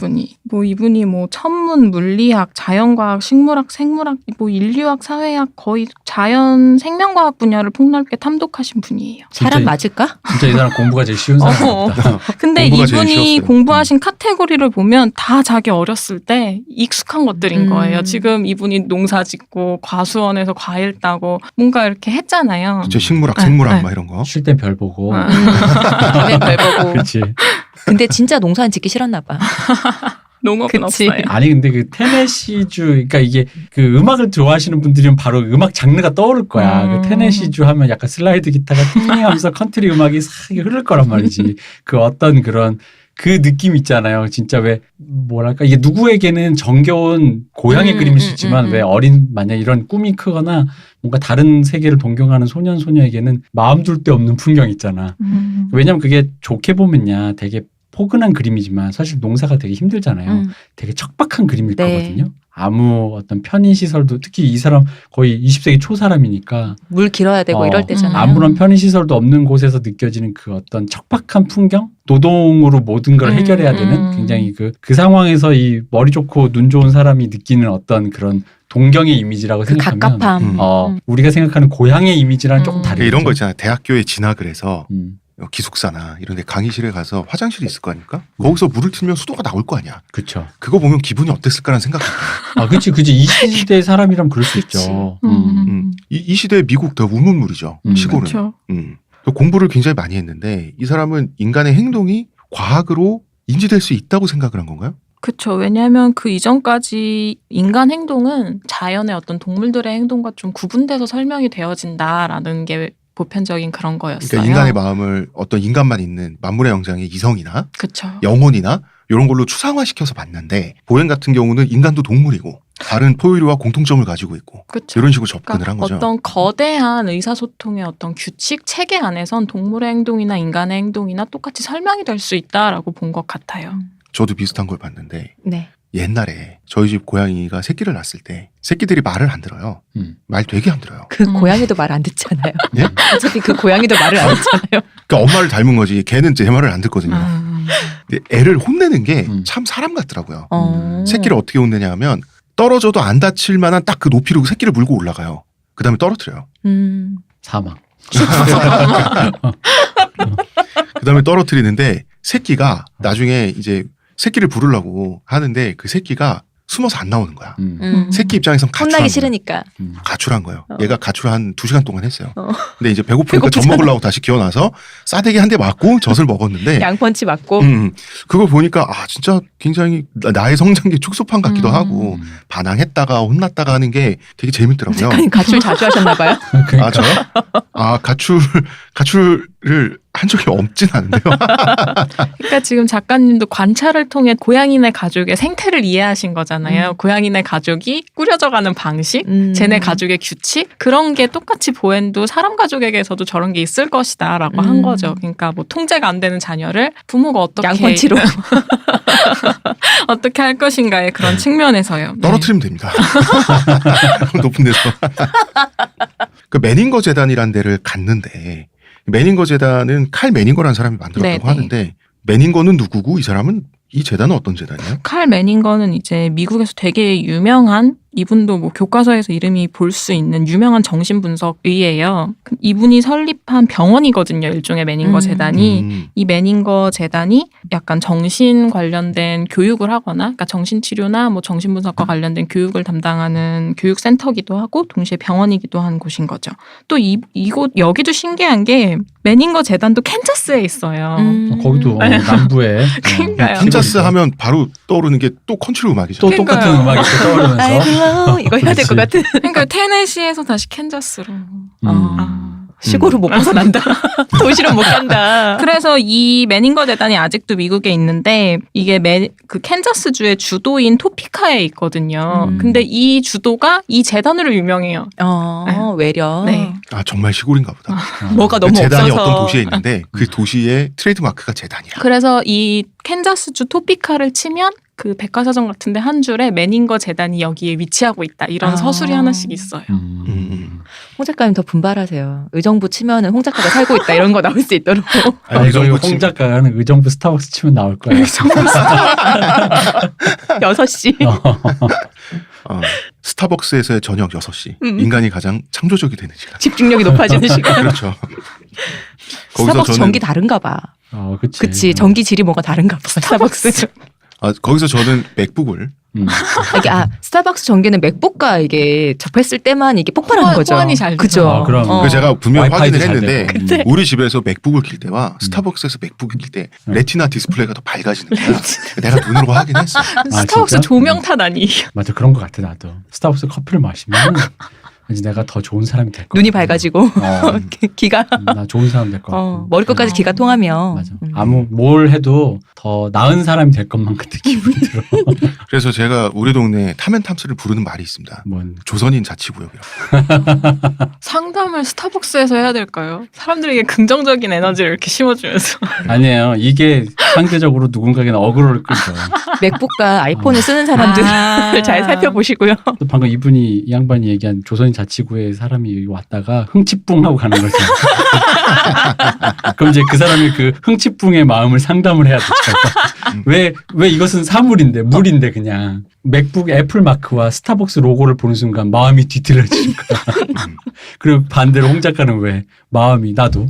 이분이 뭐 천문, 물리학, 자연과학, 식물학, 생물학, 뭐 인류학, 사회학 거의 자연 생명과학 분야를 폭넓게 탐독하신 분이에요. 사람 진짜 맞을까? 진짜 이 사람 공부가 제일 쉬운 사람 같다. 근데 공부가 제일 이분이 쉬웠어요. 공부하신 카테고리를 보면 다 자기 어렸을 때 익숙한 것들인 거예요. 지금 이분이 농사 짓고 과수원에서 과일 따고 뭔가 이렇게 했잖아요. 그쵸. 식물학, 네, 생물학 네. 막 이런 거. 쉴 땐 별 보고. 밤엔 별 보고. 그렇지. 근데 진짜 농사는 짓기 싫었나 봐. 농업은 그치. 없어요. 아니 근데 그 테네시주 그러니까 이게 그 음악을 좋아하시는 분들은 바로 음악 장르가 떠오를 거야. 그 테네시주 하면 약간 슬라이드 기타가 띵하면서 컨트리 음악이 싹 흐를 거란 말이지. 그 어떤 그런 그 느낌 있잖아요. 진짜 왜 뭐랄까 이게 누구에게는 정겨운 고향의 그림일 수 있지만 왜 어린 만약 이런 꿈이 크거나 뭔가 다른 세계를 동경하는 소년 소녀에게는 마음 둘 데 없는 풍경 있잖아. 왜냐면 그게 좋게 보면야 되게 포근한 그림이지만 사실 농사가 되게 힘들잖아요. 되게 척박한 그림일 네. 거거든요. 아무 어떤 편의시설도 특히 이 사람 거의 20세기 초 사람이니까 물 길어야 되고 이럴 때잖아요. 아무런 편의시설도 없는 곳에서 느껴지는 그 어떤 척박한 풍경? 노동으로 모든 걸 해결해야 되는 굉장히 그 상황에서 이 머리 좋고 눈 좋은 사람이 느끼는 어떤 그런 동경의 이미지라고 그 생각하면 갑갑함. 우리가 생각하는 고향의 이미지랑 조금 다르죠. 이런 거 있잖아요. 대학교에 진학을 해서 음, 기숙사나 이런 데 강의실에 가서 화장실이 있을 거 아닙니까? 거기서 물을 틀면 수도가 나올 거 아니야. 그렇죠. 그거 보면 기분이 어땠을까라는 생각이 들어요. 그치. 이 시대 사람이라면 그럴 수 있죠. 이 시대에 미국 더 우문물이죠. 시골은. 그렇죠. 공부를 굉장히 많이 했는데 이 사람은 인간의 행동이 과학으로 인지될 수 있다고 생각을 한 건가요? 그렇죠. 왜냐하면 그 이전까지 인간 행동은 자연의 어떤 동물들의 행동과 좀 구분돼서 설명이 되어진다라는 게 보편적인 그런 거였어요. 그러니까 인간의 마음을 어떤 인간만 있는 만물의 영장의 이성이나 그렇죠. 영혼이나 이런 걸로 추상화시켜서 봤는데 보행 같은 경우는 인간도 동물이고 다른 포유류와 공통점을 가지고 있고 그렇죠. 이런 식으로 접근을 그러니까 한 거죠. 어떤 거대한 의사소통의 어떤 규칙 체계 안에선 동물의 행동이나 인간의 행동이나 똑같이 설명이 될 수 있다라고 본 것 같아요. 저도 비슷한 걸 봤는데 네. 옛날에 저희 집 고양이가 새끼를 낳았을 때 새끼들이 말을 안 들어요. 말 되게 안 들어요. 그 고양이도 말 안 듣잖아요. 예? 어차피 그 고양이도 말을 안 듣잖아요. 그러니까 엄마를 닮은 거지 걔는 제 말을 안 듣거든요. 근데 애를 혼내는 게 참 사람 같더라고요. 새끼를 어떻게 혼내냐 하면 떨어져도 안 다칠 만한 딱 그 높이로 새끼를 물고 올라가요. 그 다음에 떨어뜨려요. 사망. 그 다음에 떨어뜨리는데 새끼가 나중에 이제 새끼를 부르려고 하는데 그 새끼가 숨어서 안 나오는 거야. 새끼 입장에선 가출한 혼나기 거야. 싫으니까. 가출한 거예요. 어. 얘가 가출을 한 2시간 동안 했어요. 어. 근데 이제 배고프니까 젖 배고프잖아. 먹으려고 다시 기어나서 싸대기 한 대 맞고 젖을 먹었는데 양펀치 맞고. 그걸 보니까 아 진짜 굉장히 나의 성장기 축소판 같기도 하고 반항했다가 혼났다가 하는 게 되게 재밌더라고요. 작가님 가출 자주 하셨나 봐요. 그러니까 아 저요? 아 가출을 한 적이 없진 않은데요. 그러니까 지금 작가님도 관찰을 통해 고양이네 가족의 생태를 이해하신 거잖아요. 고양이네 가족이 꾸려져가는 방식, 쟤네 가족의 규칙 그런 게 똑같이 보엔도 사람 가족에게서도 저런 게 있을 것이다라고 한 거죠. 그러니까 뭐 통제가 안 되는 자녀를 부모가 어떻게 양펀치로. 어떻게 할 것인가의 그런 측면에서요. 네. 떨어뜨리면 됩니다. 높은 데서. 그 매닝거 재단이라는 데를 갔는데 매닝거 재단은 칼 매닝거라는 사람이 만들었다고 네네. 하는데 매닝거는 누구고 이 사람은 이 재단은 어떤 재단이에요? 칼 매닝거는 이제 미국에서 되게 유명한 이분도 뭐 교과서에서 이름이 볼 수 있는 유명한 정신분석의예요. 이분이 설립한 병원이거든요. 일종의 매닝거 재단이. 이 매닝거 재단이 약간 정신 관련된 교육을 하거나 그러니까 정신치료나 뭐 정신분석과 관련된 교육을 담당하는 교육센터기도 하고 동시에 병원이기도 한 곳인 거죠. 또 이곳 여기도 신기한 게 매닝거 재단도 캔자스에 있어요. 거기도 남부에 그러니까요. 캔자스 하면 바로 떠오르는 게 또 컨트리 음악이죠. 또 똑같은 그러니까요. 음악이 또 떠오르면서 아이고 이거 해야 될 것 같은. 그러니까 테네시에서 다시 캔자스로. 시골을 못 벗어난다. 도시로 못 간다. 그래서 이 매닝거 재단이 아직도 미국에 있는데 이게 그 캔자스주의 주도인 토피카에 있거든요. 근데 이 주도가 이 재단으로 유명해요. 외려. 네. 아 정말 시골인가 보다. 뭐가 그 너무 재단이 없어서. 어떤 도시에 있는데 그 도시의 트레이드 마크가 재단이야. 그래서 이 캔자스주 토피카를 치면 그 백과사전 같은데 한 줄에 매닝거 재단이 여기에 위치하고 있다. 이런 서술이 하나씩 있어요. 홍 작가님 더 분발하세요. 의정부 치면은 홍 작가가 살고 있다 이런 거 나올 수 있도록. 아, 이거 홍 작가는 의정부 스타벅스 치면 나올 거예요. 6시. 스타벅스에서의 저녁 6시. 인간이 가장 창조적이 되는 시간. 집중력이 높아지는 시간. 그렇죠. 스타벅스 전기 다른가 봐. 그치. 그치. 전기 질이 뭐가 다른가 봐. 스타벅스. 거기서 저는 맥북을 스타벅스 전기는 맥북과 이게 접했을 때만 이게 폭발하는 거죠. 호환이 잘 되죠. 그죠. 그럼. 그래서 제가 분명히 와이파이도 확인을 잘 했는데 되고. 우리 집에서 맥북을 킬 때와 스타벅스에서 맥북을 킬 때 레티나 디스플레이가 더 밝아지는 거야. 내가 눈으로 확인했어. 스타벅스 진짜? 조명 탓 아니. 맞아, 그런 것 같아 나도. 스타벅스 커피를 마시면 왠지 내가 더 좋은 사람이 될 것 같아. 눈이 밝아지고 기가 나 좋은 사람 될 것 같고. 머리끝까지 기가 통하며. 맞아. 아무 뭘 해도 더 나은 사람이 될 것만 같은 기분이 들어. 그래서 제가 우리 동네 탐앤탐스를 부르는 말이 있습니다. 뭔 조선인 자치구역이라고. 상담을 스타벅스에서 해야 될까요? 사람들에게 긍정적인 에너지를 이렇게 심어주면서. 아니에요. 이게 상대적으로 누군가에게는 어그로를 끌죠. 맥북과 아이폰을 쓰는 사람들을 잘 살펴보시고요. 또 방금 이 양반이 얘기한 조선인 자치구의 사람이 여기 왔다가 흥칫뿡하고 가는 거죠. 그럼 이제 그 사람이 그 흥칫뿡의 마음을 상담을 해야 되죠. 왜 이것은 사물인데 물인데 그냥 맥북 애플 마크와 스타벅스 로고를 보는 순간 마음이 뒤틀려지는 거야. 그리고 반대로 홍 작가는 왜 마음이 나도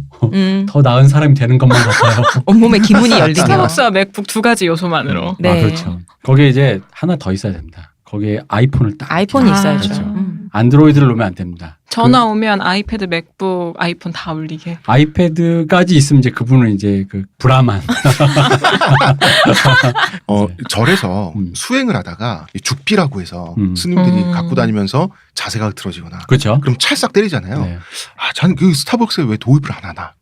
더 나은 사람이 되는 것만 같아요. 온몸에 기문이 열리며. 스타벅스와 맥북 두 가지 요소만으로. 네. 그렇죠. 거기에 이제 하나 더 있어야 됩니다. 거기에 아이폰을 딱. 아이폰이 아, 있어야죠. 그렇죠. 안드로이드를 놓으면 안 됩니다. 전화 오면 아이패드, 맥북, 아이폰 다 울리게. 아이패드까지 있으면 이제 그분은 이제 그 브라만. 절에서 수행을 하다가 이 죽비라고 해서 스님들이 갖고 다니면서 자세가 흐트러지거나 그렇죠. 그럼 찰싹 때리잖아요. 네. 저는 그 스타벅스에 왜 도입을 안 하나?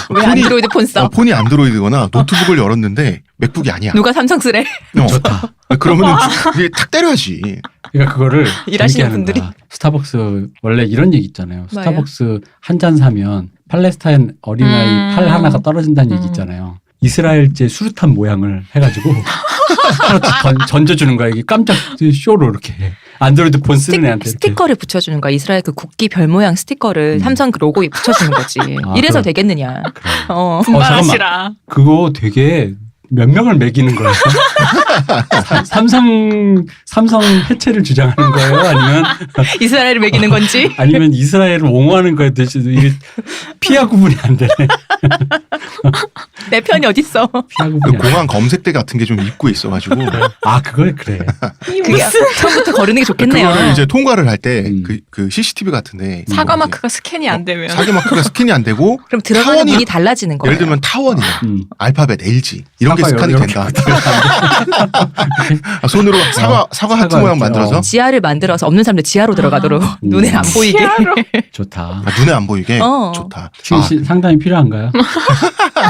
왜 안드로이드 폰 써? 폰이 안드로이드거나 노트북을 열었는데 맥북이 아니야. 누가 삼성 쓰래? 좋다. 그러면은 이게 탁 때려야지. 그러니까 그거를 일하시는 재밌게 분들이. 하는다. 스타벅스 원래 이런 얘기 있잖아요. 뭐예요? 스타벅스 한 잔 사면 팔레스타인 어린아이 팔 하나가 떨어진다는 얘기 있잖아요. 이스라엘제 수류탄 모양을 해가지고 하나 던져주는 거야. 이게 깜짝 쇼로 이렇게 안드로이드 폰 쓰는 애한테 이렇게. 스티커를 붙여주는 거야. 이스라엘 그 국기 별 모양 스티커를 삼성 그 로고에 붙여주는 거지. 아, 이래서 그럼. 되겠느냐. 그래. 분발하시라. 그거 되게 몇 명을 매기는 거예요? 삼성 해체를 주장하는 거예요? 아니면 이스라엘을 매기는 건지. 아니면 이스라엘을 옹호하는 거에 대해서 이게 피하 구분이 안 되네. 내 편이 어딨어. 피하 그 구분이 안 돼. 공항 검색대 같은 게 좀 입구에 있어가지고 아 그걸 그래. 그게 처음부터 거르는 게 좋겠네요. 그거를 이제 통과를 할 때 음. 그 CCTV 같은데 사과 이제 마크가 스캔이 안 되면 사기 마크가 스캔이 안 되고 그럼 들어가는 타원이- 문이 달라지는 거예요. 예를 들면 타원이나 음. 알파벳 LG 이런 게 스캔이 이렇게 된다. 아, 손으로 사과 하트 사과 모양 이렇게, 만들어서 지하를 만들어서 없는 사람들 지하로 들어가도록 눈에 안 보이게. 좋다. 아, 눈에 안 보이게 어. 좋다. 지금 상당히 필요한가요?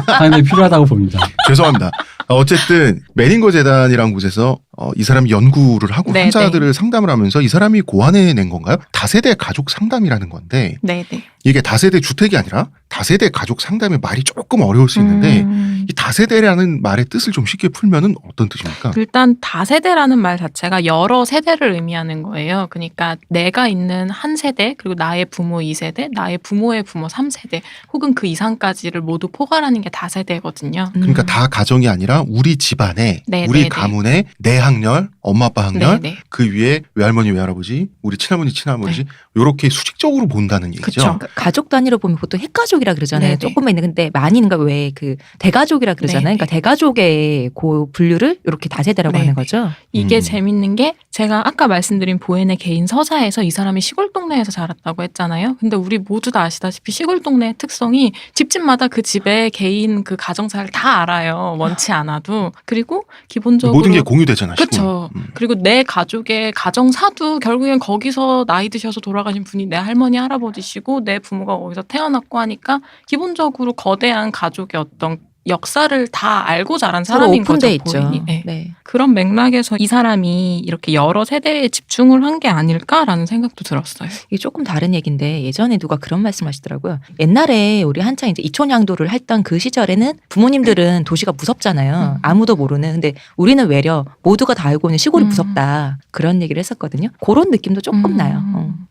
상당히 필요하다고 봅니다. 죄송합니다. 어쨌든 메닝거 재단이라는 곳에서 이 사람이 연구를 하고 네, 환자들을 상담을 하면서 이 사람이 고안해낸 건가요? 다세대 가족 상담이라는 건데 네네. 이게 다세대 주택이 아니라 다세대 가족 상담의 말이 조금 어려울 수 있는데 이 다세대라는 말의 뜻을 좀 쉽게 풀면은 어떤 뜻입니까? 일단 다세대라는 말 자체가 여러 세대를 의미하는 거예요. 그러니까 내가 있는 한 세대, 그리고 나의 부모 2세대, 나의 부모의 부모 3세대, 혹은 그 이상까지를 모두 포괄하는 게 다세대거든요. 그러니까 다 가정이 아니라 우리 집안에 네, 우리 네, 가문의 내 학렬, 엄마 아빠 학렬, 네네. 그 위에 외할머니 외할아버지, 우리 친할머니 친할아버지 요렇게 수직적으로 본다는 얘기죠. 그쵸. 그러니까 가족 단위로 보면 보통 핵가족이라 그러잖아요. 네네. 조금만 있는 근데 많이 있는 거 왜 그 대가족이라 그러잖아요. 네네. 그러니까 대가족의 그 분류를 이렇게 다세대라고 네네. 하는 거죠. 이게 재밌는 게 제가 아까 말씀드린 보엔의 개인 서사에서 이 사람이 시골 동네에서 자랐다고 했잖아요. 근데 우리 모두 다 아시다시피 시골 동네의 특성이 집집마다 그 집의 개인 그 가정사를 다 알아요. 원치 않아도. 그리고 기본적으로 모든 게 공유되잖아. 그렇죠. 시골은. 그리고 내 가족의 가정사도 결국엔 거기서 나이 드셔서 돌아가신 분이 내 할머니 할아버지시고 내 부모가 거기서 태어났고 하니까 기본적으로 거대한 가족의 어떤 역사를 다 알고 자란 서로 사람인 거죠. 오픈돼 있죠. 본인이. 네. 네. 그런 맥락에서 이 사람이 이렇게 여러 세대에 집중을 한 게 아닐까라는 생각도 들었어요. 이게 조금 다른 얘기인데 예전에 누가 그런 말씀하시더라고요. 옛날에 우리 한창 이제 이촌양도를 했던 그 시절에는 부모님들은 도시가 무섭잖아요. 아무도 모르는. 근데 우리는 외려 모두가 다 알고 있는 시골이 무섭다. 그런 얘기를 했었거든요. 그런 느낌도 조금 나요.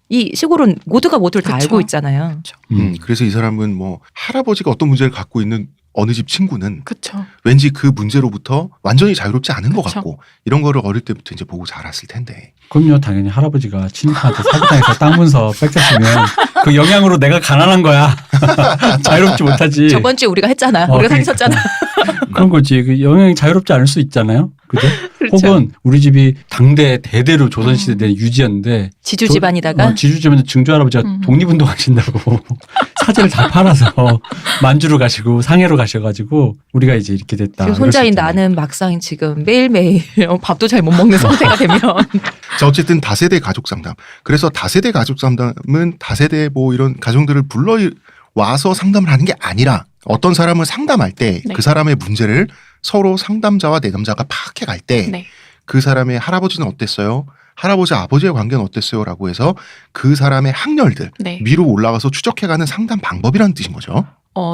이 시골은 모두가 모두를 다 그쵸. 알고 있잖아요. 그래서 이 사람은 뭐 할아버지가 어떤 문제를 갖고 있는 어느 집 친구는 그렇죠. 왠지 그 문제로부터 완전히 자유롭지 않은 것 그쵸. 같고 이런 거를 어릴 때부터 이제 보고 자랐을 텐데. 그럼요. 당연히 할아버지가 친구한테 사기당해서 땅 문서 뺏겼으면 그 영향으로 내가 가난한 거야. 자유롭지 못하지. 저번 주에 우리가 했잖아. 우리가 그러니까. 사귀었잖아. 그런 거지. 그 영향이 자유롭지 않을 수 있잖아요. 그죠? 그렇죠. 혹은 우리 집이 당대 대대로 조선시대 때 유지였는데 지주 집안이다가 지주 집안에 증조 할아버지가 독립운동 하신다고 사제를 다 팔아서 만주로 가시고 상해로 가셔가지고 우리가 이제 이렇게 됐다. 지금 이럴 수 손자인 있잖아요. 나는 막상 지금 매일매일 밥도 잘 못 먹는 상태가 되면 자, 어쨌든 다세대 가족 상담. 그래서 다세대 가족 상담은 다세대 뭐 이런 가정들을 불러 와서 상담을 하는 게 아니라 어떤 사람을 상담할 때 그 네. 사람의 문제를 서로 상담자와 내담자가 파악해 갈 때 그 네. 사람의 할아버지는 어땠어요? 할아버지 아버지의 관계는 어땠어요? 라고 해서 그 사람의 학렬들 네. 위로 올라가서 추적해가는 상담 방법이라는 뜻인 거죠.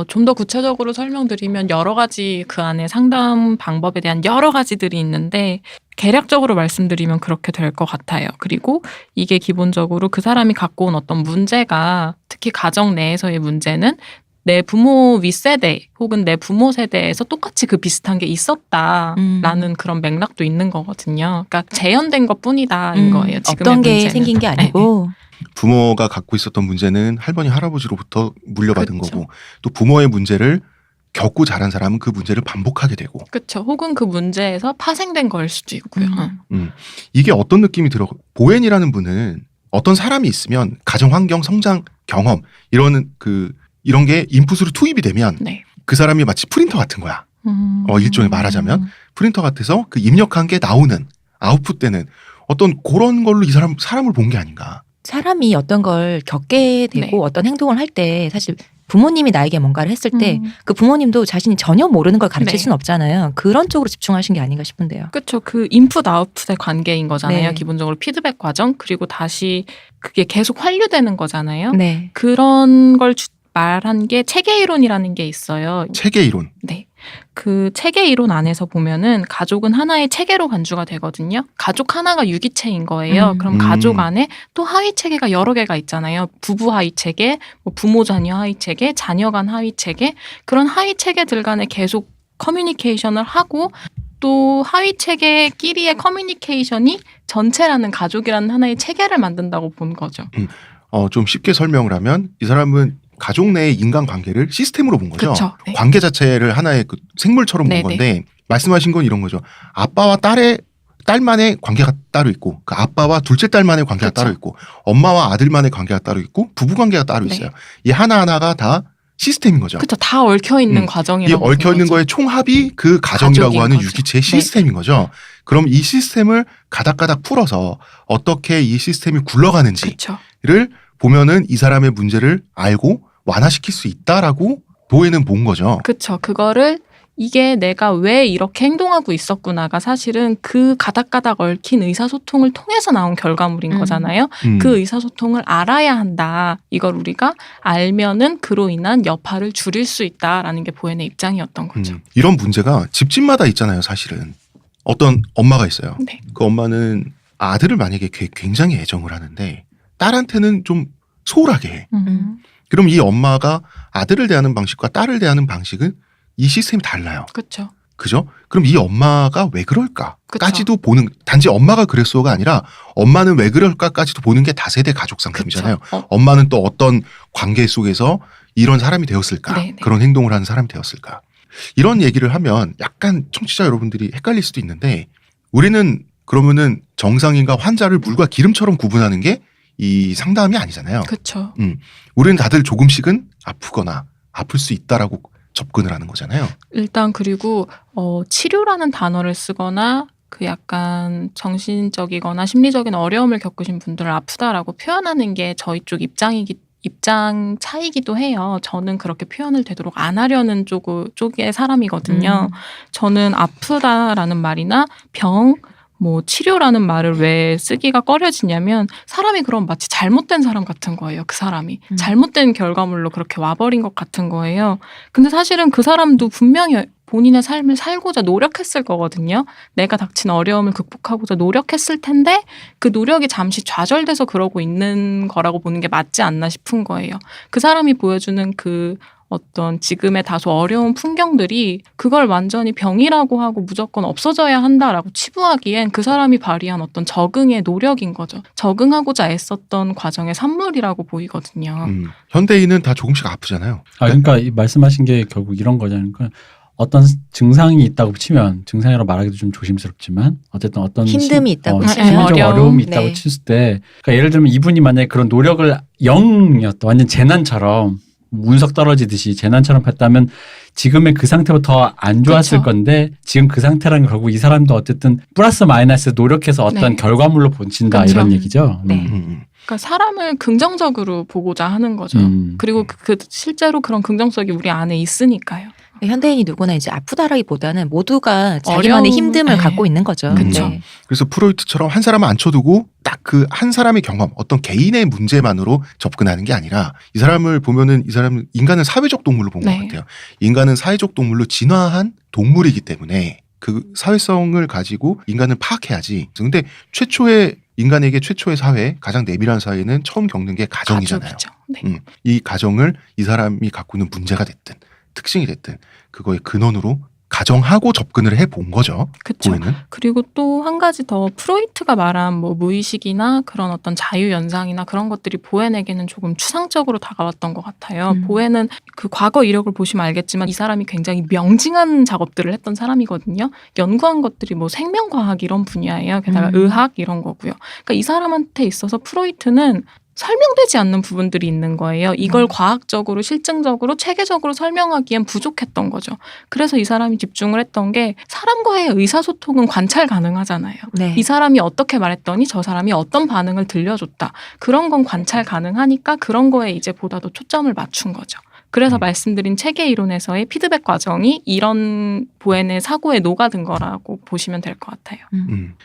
좀 더 구체적으로 설명드리면 여러 가지 그 안에 상담 방법에 대한 여러 가지들이 있는데 개략적으로 말씀드리면 그렇게 될 것 같아요. 그리고 이게 기본적으로 그 사람이 갖고 온 어떤 문제가 특히 가정 내에서의 문제는 내 부모 윗세대 혹은 내 부모 세대에서 똑같이 그 비슷한 게 있었다라는 그런 맥락도 있는 거거든요. 그러니까 재현된 것뿐이다인 거예요. 지금의 없던 게 문제는. 생긴 게 아니고 부모가 갖고 있었던 문제는 할머니 할아버지로부터 물려받은 그렇죠. 거고 또 부모의 문제를 겪고 자란 사람은 그 문제를 반복하게 되고 그렇죠. 혹은 그 문제에서 파생된 거일 수도 있고요. 이게 어떤 느낌이 들어? 보엔이라는 분은 어떤 사람이 있으면 가정 환경, 성장, 경험 이런 게 인풋으로 투입이 되면 네. 그 사람이 마치 프린터 같은 거야. 일종의 말하자면 프린터 같아서 그 입력한 게 나오는 아웃풋되는 어떤 그런 걸로 이 사람을 본 게 아닌가. 사람이 어떤 걸 겪게 되고 네. 어떤 행동을 할 때 사실 부모님이 나에게 뭔가를 했을 때 그 부모님도 자신이 전혀 모르는 걸 가르칠 네. 수는 없잖아요. 그런 쪽으로 집중하신 게 아닌가 싶은데요. 그렇죠. 그 인풋 아웃풋의 관계인 거잖아요. 네. 기본적으로 피드백 과정 그리고 다시 그게 계속 환류되는 거잖아요. 네. 그런 걸 말한 게 체계 이론이라는 게 있어요. 체계 이론. 네. 그 체계 이론 안에서 보면은 가족은 하나의 체계로 간주가 되거든요. 가족 하나가 유기체인 거예요. 그럼 가족 안에 또 하위 체계가 여러 개가 있잖아요. 부부 하위 체계, 뭐 부모 자녀 하위 체계, 자녀 간 하위 체계. 그런 하위 체계들 간에 계속 커뮤니케이션을 하고 또 하위 체계끼리의 커뮤니케이션이 전체라는 가족이라는 하나의 체계를 만든다고 본 거죠. 좀 쉽게 설명을 하면 이 사람은 가족 내의 인간관계를 시스템으로 본 거죠. 그쵸. 네. 관계 자체를 하나의 그 생물처럼 본 네네. 건데 말씀하신 건 이런 거죠. 아빠와 딸만의 관계가 따로 있고 그 아빠와 둘째 딸만의 관계가 그쵸. 따로 있고 엄마와 아들만의 관계가 따로 있고 부부관계가 따로 네. 있어요. 이 하나하나가 다 시스템인 거죠. 그렇죠. 다 얽혀 있는 이 과정이라고 얽혀 있는 거의 총합이 그 가정이라고 가족인 하는 거죠. 유기체의 네. 시스템인 거죠. 그럼 이 시스템을 가닥가닥 풀어서 어떻게 이 시스템이 굴러가는지를 그렇죠. 보면은 이 사람의 문제를 알고 완화시킬 수 있다라고 도에는 본 거죠. 그렇죠. 그거를 이게 내가 왜 이렇게 행동하고 있었구나가 사실은 그 가닥가닥 얽힌 의사소통을 통해서 나온 결과물인 거잖아요. 그 의사소통을 알아야 한다. 이걸 우리가 알면은 그로 인한 여파를 줄일 수 있다라는 게 보엔의 입장이었던 거죠. 이런 문제가 집집마다 있잖아요, 사실은. 어떤 엄마가 있어요. 네. 그 엄마는 아들을 만약에 굉장히 애정을 하는데 딸한테는 좀 소홀하게 해. 그럼 이 엄마가 아들을 대하는 방식과 딸을 대하는 방식은 이 시스템이 달라요. 그렇죠. 그죠? 그럼 이 엄마가 왜 그럴까? 그쵸. 까지도 보는, 단지 엄마가 그랬어가 아니라 엄마는 왜 그럴까까지도 보는 게 다세대 가족 상담이잖아요. 엄마는 또 어떤 관계 속에서 이런 사람이 되었을까? 네네. 그런 행동을 하는 사람이 되었을까? 이런 얘기를 하면 약간 청취자 여러분들이 헷갈릴 수도 있는데 우리는 그러면은 정상인과 환자를 물과 기름처럼 구분하는 게 이 상담이 아니잖아요. 그렇죠. 우리는 다들 조금씩은 아프거나 아플 수 있다라고 접근을 하는 거잖아요. 일단 그리고 치료라는 단어를 쓰거나 그 약간 정신적이거나 심리적인 어려움을 겪으신 분들을 아프다라고 표현하는 게 저희 쪽 입장 차이기도 해요. 저는 그렇게 표현을 되도록 안 하려는 쪽의 사람이거든요. 저는 아프다라는 말이나 병, 뭐 치료라는 말을 왜 쓰기가 꺼려지냐면 사람이 그럼 마치 잘못된 사람 같은 거예요. 그 사람이 잘못된 결과물로 그렇게 와버린 것 같은 거예요. 근데 사실은 그 사람도 분명히 본인의 삶을 살고자 노력했을 거거든요. 내가 닥친 어려움을 극복하고자 노력했을 텐데 그 노력이 잠시 좌절돼서 그러고 있는 거라고 보는 게 맞지 않나 싶은 거예요. 그 사람이 보여주는 그 어떤 지금의 다소 어려운 풍경들이 그걸 완전히 병이라고 하고 무조건 없어져야 한다라고 치부하기엔 그 사람이 발휘한 어떤 적응의 노력인 거죠. 적응하고자 애썼던 과정의 산물이라고 보이거든요. 현대인은 다 조금씩 아프잖아요. 그러니까 이 말씀하신 게 결국 이런 거잖아요. 그러니까 어떤 증상이 있다고 치면 증상이라고 말하기도 좀 조심스럽지만 어쨌든 어떤 힘듦이 있다고 치면 심리적 어려움이 네. 있다고 쳤을 때 그러니까 예를 들면 이분이 만약에 그런 노력을 0이었다 완전 재난처럼 운석 떨어지듯이 재난처럼 했다면 지금의 그 상태보다 더 안 좋았을 그렇죠. 건데 지금 그 상태라는 게 결국 이 사람도 어쨌든 플러스 마이너스 노력해서 어떤 네. 결과물로 본친다 그렇죠. 이런 얘기죠. 네. 그러니까 사람을 긍정적으로 보고자 하는 거죠. 그리고 실제로 그런 긍정성이 우리 안에 있으니까요. 현대인이 누구나 이제 아프다라기보다는 모두가 자기만의 어려움, 힘듦을 네. 갖고 있는 거죠. 그쵸. 네. 그래서 프로이트처럼 한 사람을 앉혀두고 딱 그 한 사람의 경험, 어떤 개인의 문제만으로 접근하는 게 아니라 이 사람을 보면은 이 사람은 인간은 사회적 동물로 본 것 네. 같아요. 인간은 사회적 동물로 진화한 동물이기 때문에 그 사회성을 가지고 인간을 파악해야지. 근데 인간에게 최초의 사회, 가장 내밀한 사회는 처음 겪는 게 가정이잖아요. 가족이죠. 네. 이 가정을 이 사람이 갖고 있는 문제가 됐든 특징이 됐든 그거의 근원으로 가정하고 접근을 해본 거죠. 그렇죠. 보이는. 그리고 또 한 가지 더 프로이트가 말한 뭐 무의식이나 그런 어떤 자유 연상이나 그런 것들이 보엔에게는 조금 추상적으로 다가왔던 것 같아요. 보엔은 그 과거 이력을 보시면 알겠지만 이 사람이 굉장히 명징한 작업들을 했던 사람이거든요. 연구한 것들이 뭐 생명과학 이런 분야예요. 게다가 의학 이런 거고요. 그러니까 이 사람한테 있어서 프로이트는 설명되지 않는 부분들이 있는 거예요. 이걸 과학적으로 실증적으로 체계적으로 설명하기엔 부족했던 거죠. 그래서 이 사람이 집중을 했던 게 사람과의 의사소통은 관찰 가능하잖아요. 네. 이 사람이 어떻게 말했더니 저 사람이 어떤 반응을 들려줬다. 그런 건 관찰 가능하니까 그런 거에 이제 보다 더 초점을 맞춘 거죠. 그래서 말씀드린 체계 이론에서의 피드백 과정이 이런 보엔의 사고에 녹아든 거라고 보시면 될 것 같아요.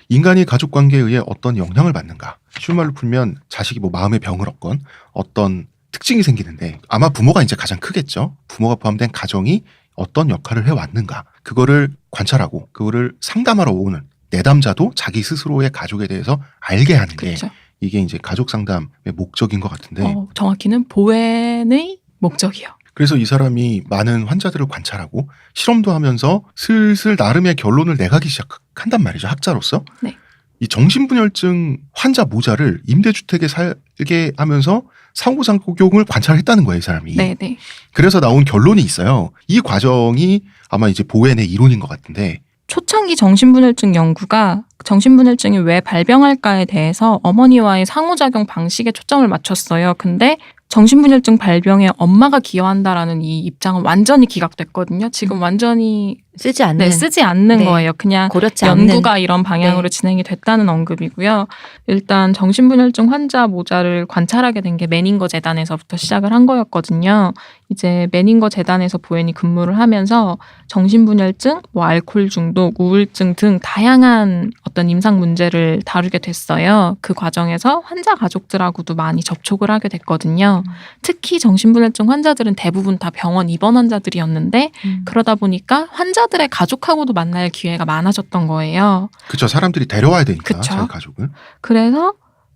인간이 가족 관계에 의해 어떤 영향을 받는가? 쉬운 말로 풀면 자식이 뭐 마음의 병을 얻건 어떤 특징이 생기는데 아마 부모가 이제 가장 크겠죠. 부모가 포함된 가정이 어떤 역할을 해왔는가? 그거를 관찰하고 그거를 상담하러 오는 내담자도 자기 스스로의 가족에 대해서 알게 하는 게 그렇죠. 이게 이제 가족 상담의 목적인 것 같은데 정확히는 보엔의 목적이요. 그래서 이 사람이 많은 환자들을 관찰하고 실험도 하면서 슬슬 나름의 결론을 내가기 시작한단 말이죠. 학자로서. 네. 이 정신분열증 환자 모자를 임대주택에 살게 하면서 상호작용을 관찰했다는 거예요. 이 사람이. 네네. 그래서 나온 결론이 있어요. 이 과정이 아마 이제 보엔의 이론인 것 같은데 초창기 정신분열증 연구가 정신분열증이 왜 발병할까에 대해서 어머니와의 상호작용 방식에 초점을 맞췄어요. 근데 정신분열증 발병에 엄마가 기여한다라는 이 입장은 완전히 기각됐거든요. 지금 완전히 쓰지 않는 쓰지 않는 네. 거예요. 그냥 고려치 않는 연구가 이런 방향으로 네. 진행이 됐다는 언급이고요. 일단 정신분열증 환자 모자를 관찰하게 된 게 메닝거 재단에서부터 시작을 한 거였거든요. 이제 메닝거 재단에서 보엔이 근무를 하면서 정신분열증, 뭐 알코올 중독, 우울증 등 다양한 어떤 임상 문제를 다루게 됐어요. 그 과정에서 환자 가족들하고도 많이 접촉을 하게 됐거든요. 특히 정신분열증 환자들은 대부분 다 병원 입원 환자들이었는데 그러다 보니까 환자들의 가족하고도 만날 기회가 많아졌던 거예요. 그쵸. 사람들이 데려와야 되니까 그쵸. 자기 가족을. 그래서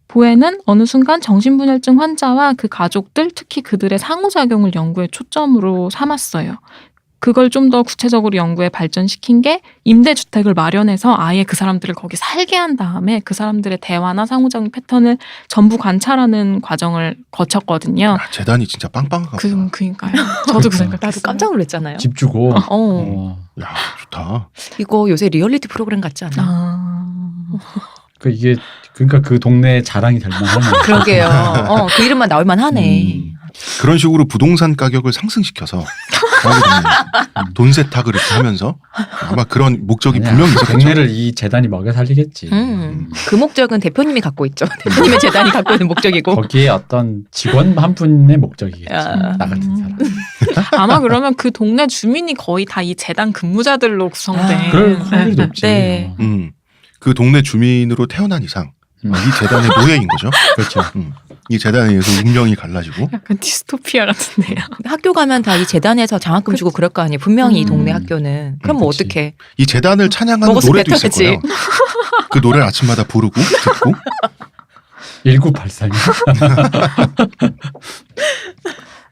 보엔은 어느 순간 정신분열증 환자와 그 가족들, 특히 그들의 상호작용을 연구에 초점으로 삼았어요. 그걸 좀 더 구체적으로 연구에 발전시킨 게 임대주택을 마련해서 아예 그 사람들을 거기 살게 한 다음에 그 사람들의 대화나 상호작용 패턴을 전부 관찰하는 과정을 거쳤거든요. 아, 재단이 진짜 빵빵한가 보다. 그니까요. 저도 그 생각했어요. 나도 깜짝 놀랐잖아요. 집 주고. 야 좋다. 이거 요새 리얼리티 프로그램 같지 않아요? 그 이게 그러니까 그 동네 자랑이 될 만하네. 그러게요. 그 이름만 나올만 하네. 그런 식으로 부동산 가격을 상승시켜서 돈 세탁을 이렇게 하면서 아마 그런 목적이 아니야, 분명히 있었겠죠. 동네를 이 재단이 먹여 살리겠지. 그 목적은 대표님이 갖고 있죠. 대표님의 재단이 갖고 있는 목적이고. 거기에 어떤 직원 한 분의 목적이겠지. 야. 나 같은 사람. 아마 그러면 그 동네 주민이 거의 다 이 재단 근무자들로 구성된. 그럴 확률이 높지. 네. 그 동네 주민으로 태어난 이상 이 재단의 노예인 거죠. 그렇죠. 이 재단에 의해서 운명이 갈라지고 약간 디스토피아 같은데요. 학교 가면 다 이 재단에서 장학금 주고 그럴 거 아니에요. 분명히 이 동네 학교는. 그럼 뭐 그치. 어떡해. 이 재단을 찬양하는 먹었으면 노래도 있을 뱉어야지. 거예요. 그 노래를 아침마다 부르고 듣고 1983.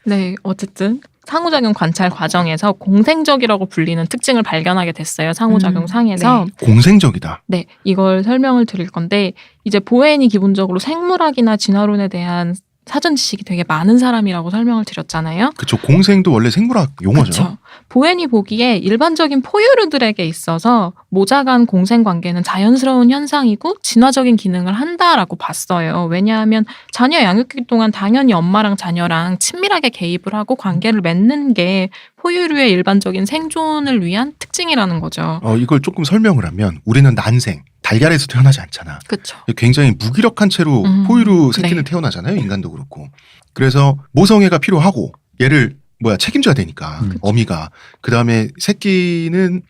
네, 어쨌든 상호작용 관찰 과정에서 공생적이라고 불리는 특징을 발견하게 됐어요. 상호작용 상에서. 공생적이다. 네, 이걸 설명을 드릴 건데 이제 보엔이 기본적으로 생물학이나 진화론에 대한 사전 지식이 되게 많은 사람이라고 설명을 드렸잖아요. 그렇죠. 공생도 원래 생물학 용어죠. 그렇죠. 보엔이 보기에 일반적인 포유류들에게 있어서 모자 간 공생 관계는 자연스러운 현상이고 진화적인 기능을 한다라고 봤어요. 왜냐하면 자녀 양육기 동안 당연히 엄마랑 자녀랑 친밀하게 개입을 하고 관계를 맺는 게 포유류의 일반적인 생존을 위한 특징이라는 거죠. 이걸 조금 설명을 하면 우리는 난생, 달걀에서 태어나지 않잖아. 그렇죠. 굉장히 무기력한 채로 포유류 새끼는 네. 태어나잖아요. 인간도 그렇고. 그래서 모성애가 필요하고 얘를 책임져야 되니까 어미가. 그다음에 새끼는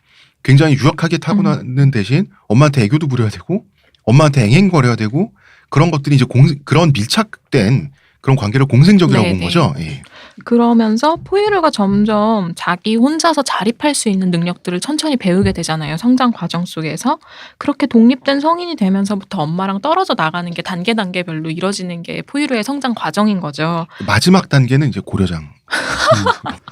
굉장히 유약하게 타고나는 대신 엄마한테 애교도 부려야 되고 엄마한테 앵앵거려야 되고 그런 것들이 이제 그런 밀착된 그런 관계를 공생적이라고 본 네네. 거죠. 예. 그러면서 포유류가 점점 자기 혼자서 자립할 수 있는 능력들을 천천히 배우게 되잖아요. 성장 과정 속에서. 그렇게 독립된 성인이 되면서부터 엄마랑 떨어져 나가는 게 단계별로 이뤄지는 게 포유류의 성장 과정인 거죠. 마지막 단계는 이제 고려장.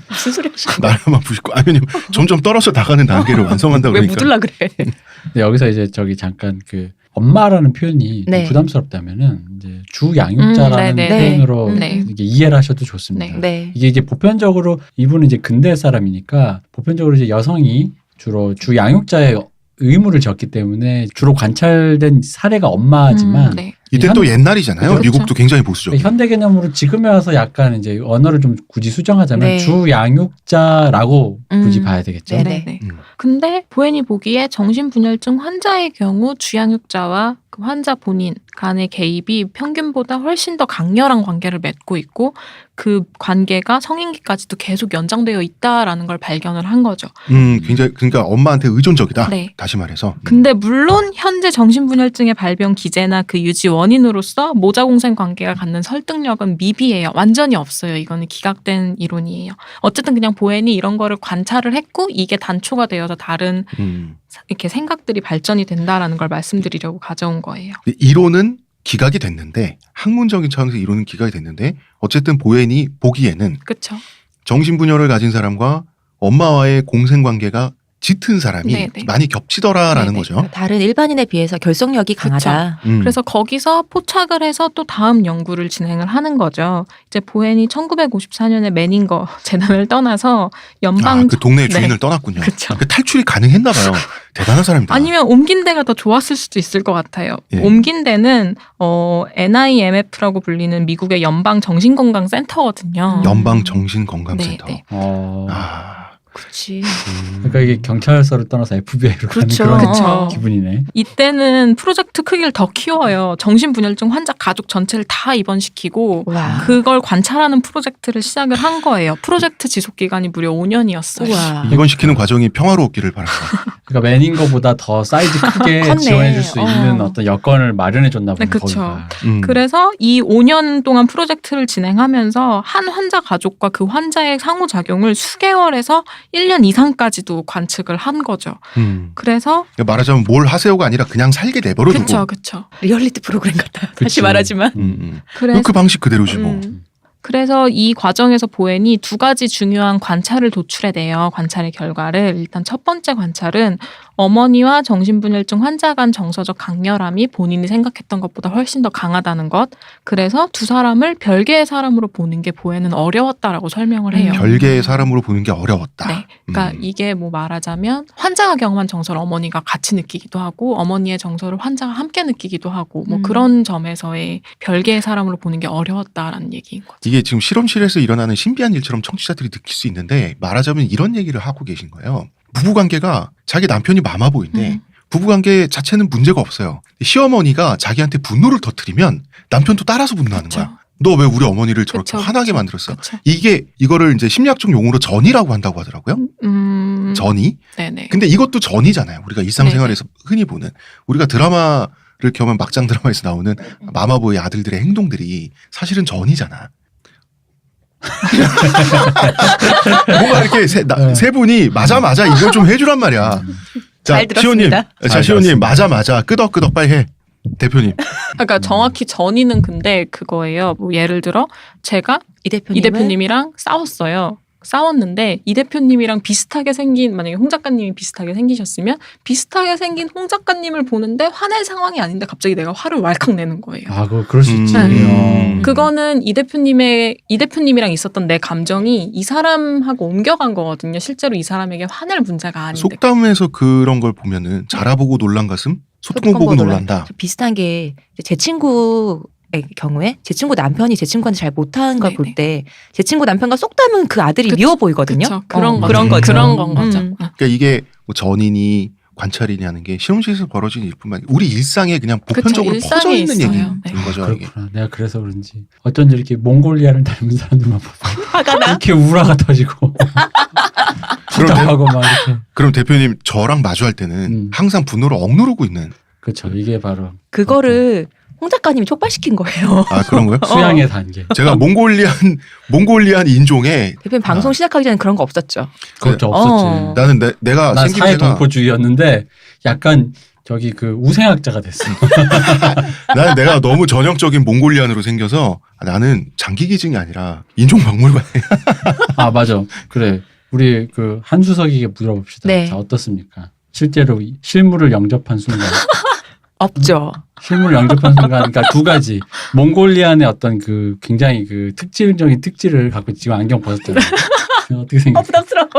무슨 소리 하시는 나라만 부시고 아니 점점 떨어져 나가는 단계를 완성한다 왜 그러니까. 묻을라 그래. 근데 여기서 이제 잠깐 그 엄마라는 표현이 좀 네. 부담스럽다면은 이제 주 양육자라는 네네. 표현으로 네. 이게 이해를 하셔도 좋습니다. 네. 네. 이게 이제 보편적으로 이분은 이제 근대 사람이니까 보편적으로 이제 여성이 주로 주 양육자의 의무를 졌기 때문에 주로 관찰된 사례가 엄마지만 네. 이때 또 옛날이잖아요. 그렇죠. 미국도 굉장히 보수적. 현대 개념으로 지금에 와서 약간 이제 언어를 좀 굳이 수정하자면 네. 주 양육자라고 굳이 봐야 되겠죠. 네. 네네. 근데 보엔이 보기에 정신분열증 환자의 경우 주양육자와 그 그 환자 본인 간의 개입이 평균보다 훨씬 더 강렬한 관계를 맺고 있고 그 관계가 성인기까지도 계속 연장되어 있다라는 걸 발견을 한 거죠. 굉장히 그러니까 엄마한테 의존적이다. 네. 다시 말해서. 근데 물론 현재 정신분열증의 발병 기제나 그 유지 원인으로서 모자공생 관계가 갖는 설득력은 미비해요. 완전히 없어요. 이거는 기각된 이론이에요. 어쨌든 그냥 보앤이 이런 거를 관찰을 했고 이게 단초가 되어서 다른 이렇게 생각들이 발전이 된다라는 걸 말씀드리려고 가져온 거예요. 이론은 기각이 됐는데 학문적인 차원에서 이론은 기각이 됐는데 어쨌든 보앤이 보기에는 그렇죠. 정신분열을 가진 사람과 엄마와의 공생관계가 짙은 사람이 네네. 많이 겹치더라라는 네네. 거죠. 다른 일반인에 비해서 결속력이 강하다. 그래서 거기서 포착을 해서 또 다음 연구를 진행을 하는 거죠. 이제 보앤이 1954년에 매닝거 재단을 떠나서 연방 그 동네 네. 주인을 떠났군요. 그쵸. 그 탈출이 가능했나 봐요. 대단한 사람이다. 아니면 옮긴 데가 더 좋았을 수도 있을 것 같아요. 예. 옮긴 데는 NIMF라고 불리는 미국의 연방 정신건강센터거든요. 연방 정신건강센터. 네, 네. 그렇지. 그러니까 이게 경찰서를 떠나서 FBI로 그렇죠. 가는 그런 그쵸. 기분이네. 이때는 프로젝트 크기를 더 키워요. 정신분열증 환자 가족 전체를 다 입원시키고 와. 그걸 관찰하는 프로젝트를 시작을 한 거예요. 프로젝트 지속 기간이 무려 5년이었어요. 우와. 입원시키는 과정이 평화로웠기를 바랍니다. 그러니까 매닝거보다 더 사이즈 크게 컸네. 지원해줄 수 있는 어. 어떤 여건을 마련해줬나 보네. 네, 그쵸. 거기가. 그래서 이 5년 동안 프로젝트를 진행하면서 한 환자 가족과 그 환자의 상호작용을 수개월에서 1년 이상까지도 관측을 한 거죠. 그래서 말하자면 뭘 하세요가 아니라 그냥 살게 내버려두고. 그쵸. 리얼리티 프로그램 같다. 다시 그치. 말하지만. 그래서 그 방식 그대로지 뭐. 그래서 이 과정에서 보앤이 두 가지 중요한 관찰을 도출해내요. 관찰의 결과를. 일단 첫 번째 관찰은 어머니와 정신분열증 환자 간 정서적 강렬함이 본인이 생각했던 것보다 훨씬 더 강하다는 것. 그래서 두 사람을 별개의 사람으로 보는 게 보앤은 어려웠다라고 설명을 해요. 별개의 사람으로 보는 게 어려웠다. 네. 그러니까 이게 뭐 말하자면 환자가 경험한 정서를 어머니가 같이 느끼기도 하고 어머니의 정서를 환자가 함께 느끼기도 하고 뭐 그런 점에서의 별개의 사람으로 보는 게 어려웠다라는 얘기인 거죠. 이게 지금 실험실에서 일어나는 신비한 일처럼 청취자들이 느낄 수 있는데 말하자면 이런 얘기를 하고 계신 거예요. 부부관계가 자기 남편이 마마보인데 부부관계 자체는 문제가 없어요. 시어머니가 자기한테 분노를 터뜨리면 남편도 따라서 분노하는 그쵸. 거야. 너 왜 우리 어머니를 저렇게 그쵸, 화나게 그쵸. 만들었어? 그쵸. 이거를 이제 심리학적 용어로 전이라고 한다고 하더라고요. 전이. 네네. 근데 이것도 전이잖아요. 우리가 일상생활에서 흔히 보는 우리가 드라마를 경험한 막장 드라마에서 나오는 마마보이 아들들의 행동들이 사실은 전이잖아. 뭔가 이렇게 세 분이 맞아 이거 좀 해주란 말이야. 잘 들었습니다. 자 시호님 맞아 끄덕끄덕 빨리 해. 대표님. 그러니까 정확히 전이는 근데 그거예요. 뭐 예를 들어 제가 이 대표님이랑 싸웠는데 이 대표님이랑 비슷하게 생긴 만약에 홍 작가님이 비슷하게 생기셨으면 비슷하게 생긴 홍 작가님을 보는데 화낼 상황이 아닌데 갑자기 내가 화를 왈칵 내는 거예요. 그럴 수 있지. 그거는 이 대표님이랑 있었던 내 감정이 이 사람하고 옮겨간 거거든요. 실제로 이 사람에게 화낼 문제가 아닌데. 속담에서 그런 걸 보면은 자라보고 놀란 가슴 소뚜껑 보고 놀란다. 비슷한 게 제 친구의 경우에 제 친구 남편이 제 친구한테 잘 못하는 걸 볼 때 제 친구 남편과 쏙 닮은 그 아들이 미워 보이거든요. 그쵸. 그런 그런 거죠. 그런 건 거죠. 그러니까 이게 뭐 전이니 관찰이니 하는 게 실험실에서 벌어진 일뿐만 아니라 우리 일상에 그냥 보편적으로 그쵸, 퍼져 일상에 있는 있어요. 얘기인 네. 거죠. 이게. 그렇구나. 내가 그래서 그런지 어쩐지 이렇게 몽골리아를 닮은 사람들만 보면 화가 나. 이렇게 우라가 터지고 답답하고 막 이렇게. 그럼 대표님 저랑 마주할 때는 항상 분노를 억누르고 있는. 그렇죠. 이게 바로 그거를 홍 작가님이 촉발시킨 거예요. 아 그런 거요? 수양의 단계. 제가 몽골리안 인종에 대표님 방송 시작하기 전에 그런 거 없었죠. 그렇죠. 어. 없었지. 나는 내가 난 생김새가 사회동포주의였는데 약간 저기 그 우생학자가 됐어. 나는 내가 너무 전형적인 몽골리안으로 생겨서 나는 장기기증이 아니라 인종박물관에 아 맞아. 그래. 우리 그 한수석에게 물어봅시다. 네. 자 어떻습니까? 실제로 실물을 영접한 순간. 없죠. 실물을 영접한 순간, 그러니까 두 가지. 몽골리안의 어떤 그 굉장히 그 특징적인 특질을 갖고 지금 안경 벗었잖아요. 어떻게 생각해요? 부담스러워.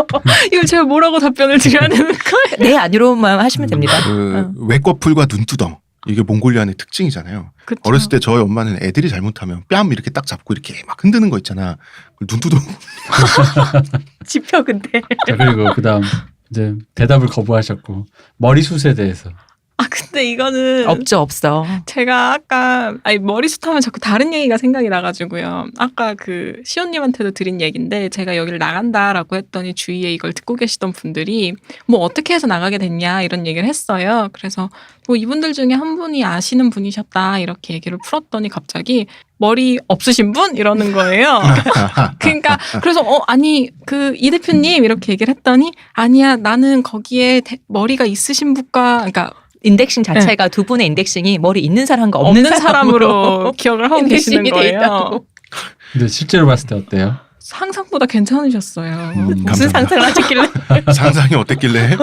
이걸 제가 뭐라고 답변을 드려야 되는 거예요? 네 아니로만 하시면 됩니다. 그 외꺼풀과 눈두덩 이게 몽골리안의 특징이잖아요. 그쵸. 어렸을 때 저희 엄마는 애들이 잘못하면 뺨 이렇게 딱 잡고 이렇게 막 흔드는 거 있잖아. 눈두덩. 지표 근데. 자, 그리고 그 다음 이제 대답을 거부하셨고, 머리숱에 대해서. 근데 이거는 없어. 제가 아까 머리숱 하면 자꾸 다른 얘기가 생각이 나가지고요. 아까 그 시온님한테도 드린 얘기인데 제가 여기를 나간다라고 했더니 주위에 이걸 듣고 계시던 분들이 뭐 어떻게 해서 나가게 됐냐 이런 얘기를 했어요. 그래서 뭐 이분들 중에 한 분이 아시는 분이셨다 이렇게 얘기를 풀었더니 갑자기 머리 없으신 분? 이러는 거예요. 그러니까 그래서 아니 그 이 대표님 이렇게 얘기를 했더니 아니야 나는 거기에 머리가 있으신 분과 그러니까 인덱싱 자체가 두 분의 인덱싱이 머리 있는 사람과 없는 없는 사람으로 기억을 하고 계시는 인덱싱이 돼 거예요. 있다고. 근데 실제로 봤을 때 어때요? 상상보다 괜찮으셨어요. 무슨 감사합니다. 상상을 하셨길래? 상상이 어땠길래?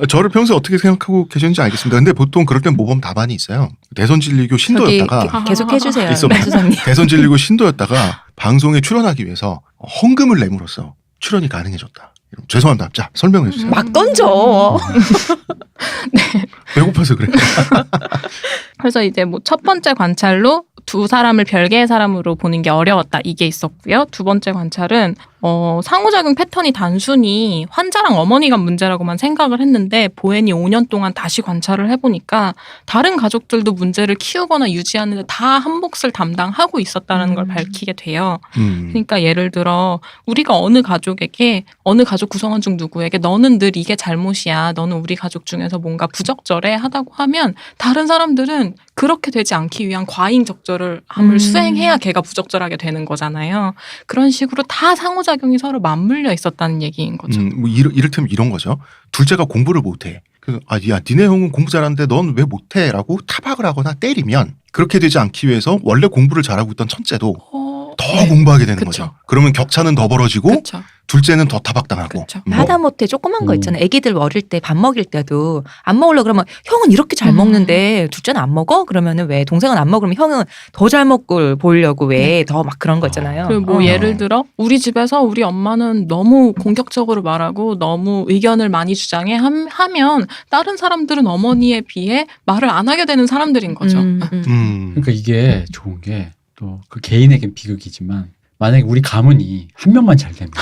저를 평소에 어떻게 생각하고 계셨는지 알겠습니다. 근데 보통 그럴 땐 모범 답안이 있어요. 대선 진리교 신도였다가 계속 해주세요. 있어봐. 변수사님. 대선 진리교 신도였다가 방송에 출연하기 위해서 헌금을 내므로써 출연이 가능해졌다. 죄송합니다. 자, 설명해 주세요. 막 던져. 배고파서 그래. 그래서 이제 뭐 첫 번째 관찰로 두 사람을 별개의 사람으로 보는 게 어려웠다 이게 있었고요. 두 번째 관찰은 상호작용 패턴이 단순히 환자랑 어머니가 문제라고만 생각을 했는데 보앤이 5년 동안 다시 관찰을 해보니까 다른 가족들도 문제를 키우거나 유지하는데 다 한 몫을 담당하고 있었다는 걸 밝히게 돼요. 그러니까 예를 들어 우리가 어느 가족에게 어느 가족 구성원 중 누구에게 너는 늘 이게 잘못이야. 너는 우리 가족 중에서 뭔가 부적절해 하다고 하면 다른 사람들은 그렇게 되지 않기 위한 과잉 적절함을 수행해야 걔가 부적절하게 되는 거잖아요. 그런 식으로 다 상호작용이 서로 맞물려 있었다는 얘기인 거죠. 뭐 이를테면 이런 거죠. 둘째가 공부를 못해. 그래서 야 니네 형은 공부 잘하는데 넌 왜 못해? 라고 타박을 하거나 때리면 그렇게 되지 않기 위해서 원래 공부를 잘하고 있던 첫째도 더 공부하게 되는 그쵸. 거죠. 그러면 격차는 더 벌어지고 그렇죠. 둘째는 더 타박당하고. 그쵸. 하다못해 조그만 거 있잖아요. 애기들 어릴 때 밥 먹일 때도 안 먹으려고 그러면 형은 이렇게 잘 먹는데 둘째는 안 먹어? 그러면은 왜 동생은 안 먹으면 형은 더 잘 먹고 보이려고 왜 더 막 그런 거 있잖아요. 그리고 뭐 예를 들어 우리 집에서 우리 엄마는 너무 공격적으로 말하고 너무 의견을 많이 주장해 하면 다른 사람들은 어머니에 비해 말을 안 하게 되는 사람들인 거죠. 그러니까 이게 좋은 게 또 그 개인에겐 비극이지만 만약에 우리 가문이 한 명만 잘 되면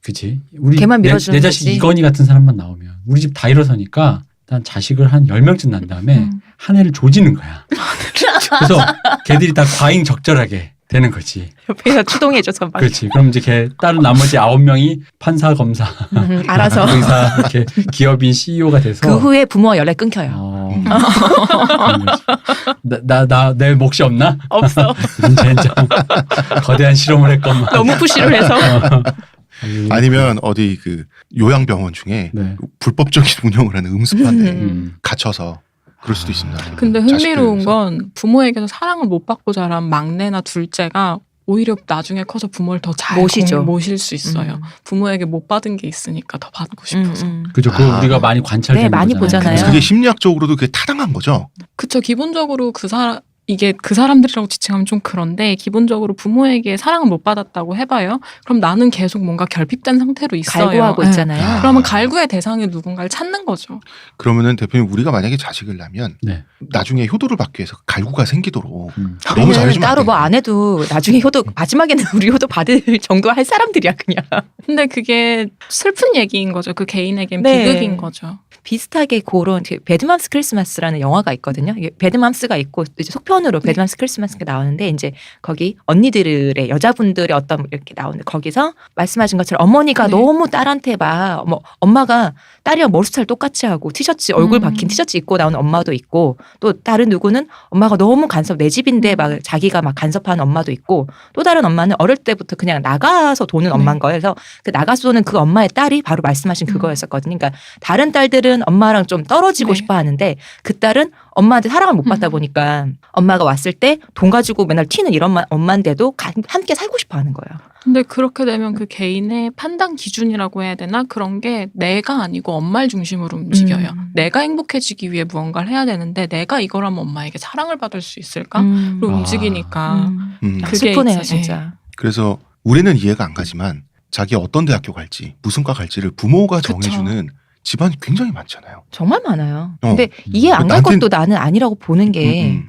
그치? 우리 걔만 내 밀어주는 자식 거지. 이건희 같은 사람만 나오면 우리 집 다 일어서니까 일단 자식을 한 10명쯤 난 다음에 한 해를 조지는 거야. 그래서 걔들이 다 과잉 적절하게 되는 거지. 옆에서 추동해줘서 막 그렇지. 그럼 이제 걔 다른 나머지 9명이 판사, 검사, 알아서 의사 이렇게 기업인 CEO가 돼서 그 후에 부모와 연락 끊겨요. 내 몫이 없나? 없어. 젠장 거대한 실험을 했건만. 너무 푸시를 해서. 아니면 어디 그 요양병원 중에 네. 불법적인 운영을 하는 음습반에 음. 갇혀서 그럴 수도 있습니다. 근데 자식들 흥미로운 위해서. 건 부모에게서 사랑을 못 받고 자란 막내나 둘째가 오히려 나중에 커서 부모를 더 잘 모시죠. 모실 수 있어요. 부모에게 못 받은 게 있으니까 더 받고 싶어서. 그죠. 그거 우리가 많이 관찰되는 네, 많이 거잖아요. 보잖아요. 그게 심리학적으로도 그게 타당한 거죠. 그쵸. 기본적으로 이게 그 사람들이라고 지칭하면 좀 그런데 기본적으로 부모에게 사랑을 못 받았다고 해봐요. 그럼 나는 계속 뭔가 결핍된 상태로 있어요. 갈구하고 네. 있잖아요. 그러면 갈구의 대상이 누군가를 찾는 거죠. 그러면은 대표님 우리가 만약에 자식을 낳으면 네. 나중에 효도를 받기 위해서 갈구가 생기도록 너무 우리는 잘해주면 따로 안 뭐 돼요. 안 해도 나중에 효도 마지막에는 우리 효도 받을 정도 할 사람들이야 그냥. 근데 그게 슬픈 얘기인 거죠. 그 개인에겐 네. 비극인 거죠. 비슷하게 그런 배드맘스 크리스마스라는 영화가 있거든요. 이게 배드맘스가 있고 이제 속편으로 배드맘스 크리스마스가 나오는데 이제 거기 언니들의 여자분들의 어떤 이렇게 나오는데 거기서 말씀하신 것처럼 어머니가 네. 너무 딸한테 막 엄마가 딸이랑 머리 스타일 똑같이 하고 티셔츠 얼굴 박힌 티셔츠 입고 나오는 엄마도 있고 또 다른 누구는 엄마가 너무 간섭 내 집인데 막 자기가 막 간섭하는 엄마도 있고 또 다른 엄마는 어릴 때부터 그냥 나가서 도는 엄마인 거예요. 그래서 그 나가서 도는 그 엄마의 딸이 바로 말씀하신 그거였었거든요. 그러니까 다른 딸들은 엄마랑 좀 떨어지고 네. 싶어 하는데 그 딸은 엄마한테 사랑을 못 받다 보니까 엄마가 왔을 때 돈 가지고 맨날 튀는 이런 엄마인데도 함께 살고 싶어 하는 거예요. 근데 그렇게 되면 그 개인의 판단 기준이라고 해야 되나? 그런 게 내가 아니고 엄마를 중심으로 움직여요. 내가 행복해지기 위해 무언가를 해야 되는데 내가 이걸 하면 엄마에게 사랑을 받을 수 있을까? 로 움직이니까. 그게 슬프네요 이제, 진짜. 그래서 우리는 이해가 안 가지만 자기 어떤 대학교 갈지 무슨 과 갈지를 부모가 그쵸. 정해주는 집안이 굉장히 많잖아요. 정말 많아요. 근데 어. 이해 안 갈 나한텐- 것도 나는 아니라고 보는 게